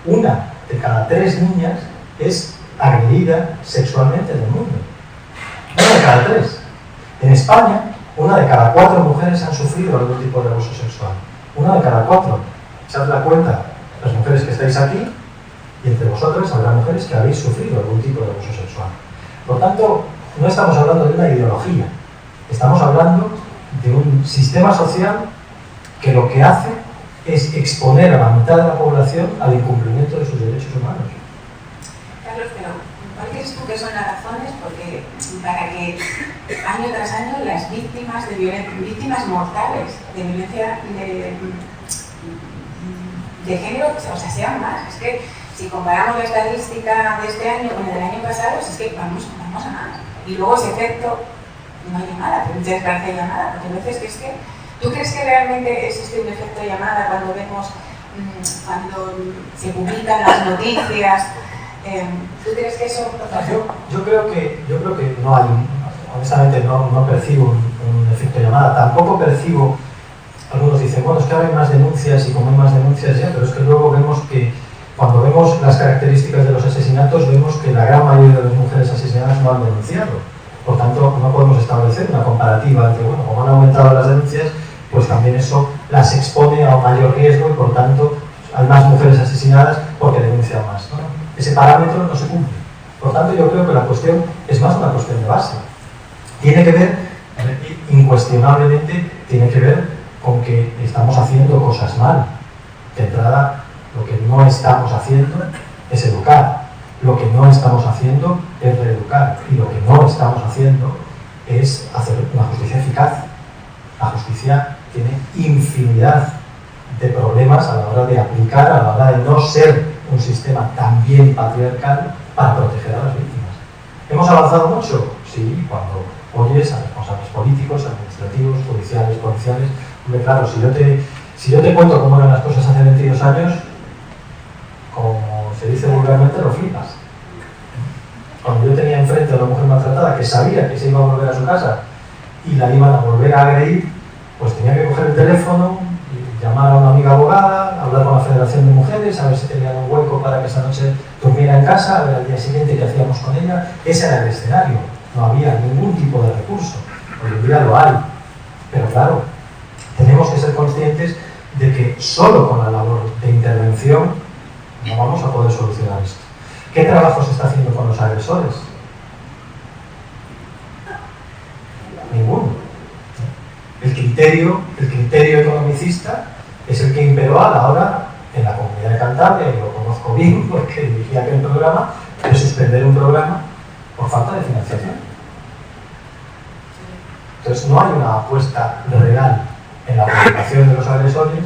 1 de cada 3 niñas es agredida sexualmente en el mundo. 1 de cada 3. En España, 1 de cada 4 mujeres han sufrido algún tipo de abuso sexual. 1 de cada 4. Echad la cuenta, las mujeres que estáis aquí, y entre vosotras habrá mujeres que habéis sufrido algún tipo de abuso sexual. Por tanto, no estamos hablando de una ideología, estamos hablando de un sistema social que lo que hace es exponer a la mitad de la población al incumplimiento de sus derechos humanos. Carlos, pero ¿cuál crees tú que son las razones para que año tras año las víctimas de violencia, víctimas mortales de violencia de género, o sea, sean más? Es que si comparamos la estadística de este año con el del año pasado, es que vamos a más. Y luego ese efecto, no hay llamada, pero muchas veces hay llamada, porque a veces que es que, ¿tú crees que realmente existe un efecto llamada cuando vemos, cuando se publican las noticias? ¿Tú crees que eso...? Yo creo que no hay, honestamente no percibo un efecto llamada, tampoco percibo, algunos dicen, bueno, es que ahora hay más denuncias y como hay más denuncias ya, pero es que luego vemos que cuando vemos las características de los asesinatos, vemos que la gran mayoría de las mujeres asesinadas no han denunciado. Por tanto, no podemos establecer una comparativa entre, bueno, como han aumentado las denuncias, pues también eso las expone a un mayor riesgo y por tanto hay más mujeres asesinadas porque denuncian más, ¿no? Ese parámetro no se cumple. Por tanto, yo creo que la cuestión es más una cuestión de base. Tiene que ver, incuestionablemente, tiene que ver con que estamos haciendo cosas mal. De entrada, lo que no estamos haciendo es educar. Lo que no estamos haciendo es reeducar. Y lo que no estamos haciendo es hacer una justicia eficaz. La justicia tiene infinidad de problemas a la hora de aplicar, a la hora de no ser un sistema también patriarcal para proteger a las víctimas. ¿Hemos avanzado mucho? Sí, cuando oyes a responsables políticos, administrativos, judiciales, policiales. Hombre, claro, si yo te cuento cómo eran las cosas hace 22 años, como se dice vulgarmente, lo flipas. Cuando yo tenía enfrente a una mujer maltratada que sabía que se iba a volver a su casa y la iban a volver a agredir, pues tenía que coger el teléfono, llamar a una amiga abogada, hablar con la Federación de Mujeres, a ver si tenían un hueco para que esa noche durmiera en casa, a ver al día siguiente qué hacíamos con ella. Ese era el escenario, no había ningún tipo de recurso. Hoy en día lo hay, pero claro, tenemos que ser conscientes de que solo con la labor de intervención no vamos a poder solucionar esto. ¿Qué trabajo se está haciendo con los agresores? Ninguno. El criterio economicista es el que imperó a la hora, en la Comunidad de Cantabria, y lo conozco bien porque dirigí aquel programa, de suspender un programa por falta de financiación. Entonces no hay una apuesta real en la reeducación de los agresores,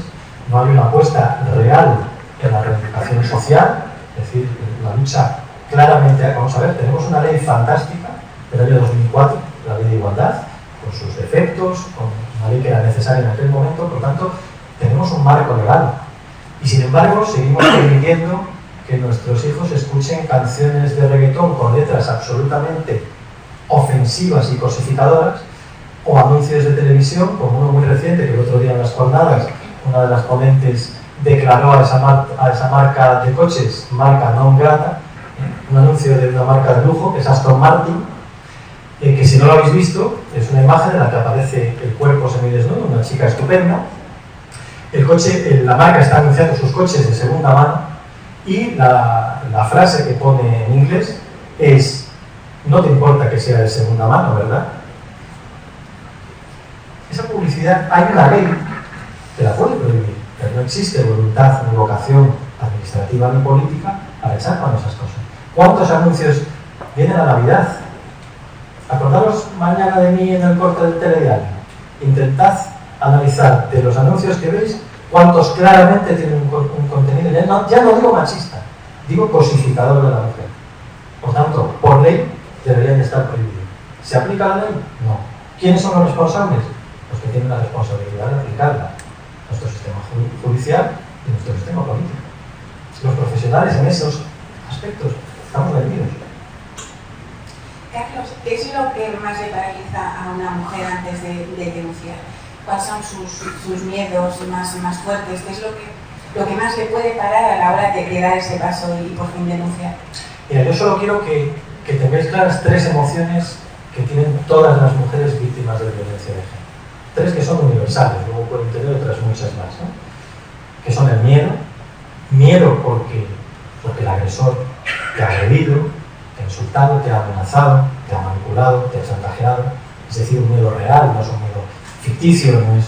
no hay una apuesta real en la reeducación social, es decir, la lucha claramente, vamos a ver, tenemos una ley fantástica del año 2004, la ley de igualdad, con sus defectos, con una ley que era necesaria en aquel momento, por tanto, tenemos un marco legal. Y sin embargo, seguimos permitiendo que nuestros hijos escuchen canciones de reggaetón con letras absolutamente ofensivas y cosificadoras, o anuncios de televisión, como uno muy reciente, que el otro día en las jornadas, una de las ponentes declaró a esa marca de coches, marca non grata, un anuncio de una marca de lujo, que es Aston Martin, que si no lo habéis visto, es una imagen en la que aparece el cuerpo semidesnudo, una chica estupenda. El coche, la marca está anunciando sus coches de segunda mano y la frase que pone en inglés es: no te importa que sea de segunda mano, ¿verdad? Esa publicidad, hay una ley que la puede prohibir, pero no existe voluntad ni vocación administrativa ni política para echar con esas cosas. ¿Cuántos anuncios vienen a Navidad? Acordaros mañana de mí en el corte del telediario. Intentad analizar de los anuncios que veis cuántos claramente tienen un contenido, ya no digo machista, digo cosificador de la mujer. Por tanto, por ley deberían de estar prohibidos. ¿Se aplica la ley? No. ¿Quiénes son los responsables? Los que tienen la responsabilidad de aplicarla. Nuestro sistema judicial y nuestro sistema político. Los profesionales en esos aspectos estamos vendidos. Carlos, ¿qué es lo que más le paraliza a una mujer antes de denunciar? ¿Cuáles son sus miedos más fuertes? ¿Qué es lo que más le puede parar a la hora de dar ese paso y por fin denunciar? Mira, yo solo quiero que tengáis claras 3 emociones que tienen todas las mujeres víctimas de violencia de género. 3 que son universales, luego pueden tener otras muchas más, ¿no? Que son el miedo porque el agresor te ha agredido, te ha insultado, te ha amenazado, te ha manipulado, te ha chantajeado, es decir, un miedo real, no es un miedo ficticio, no es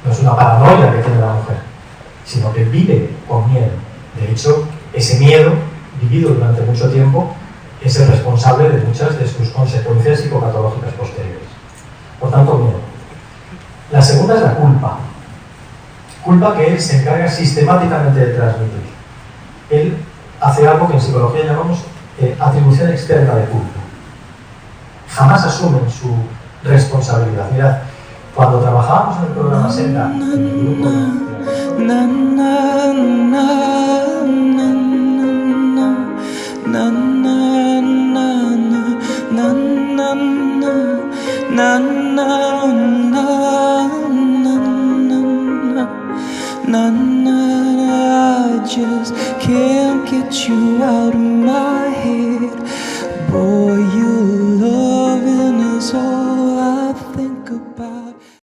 no es una paranoia que tiene la mujer, sino que vive con miedo. De hecho, ese miedo, vivido durante mucho tiempo, es el responsable de muchas de sus consecuencias psicopatológicas posteriores. Por tanto, miedo. La segunda es la culpa. Culpa que él se encarga sistemáticamente de transmitir. Él hace algo que en psicología llamamos atribución externa de culpa. Jamás asumen su responsabilidad. Mirad, cuando trabajábamos en el programa Senda, en el grupo I just can't get you out of my head. Boy, you look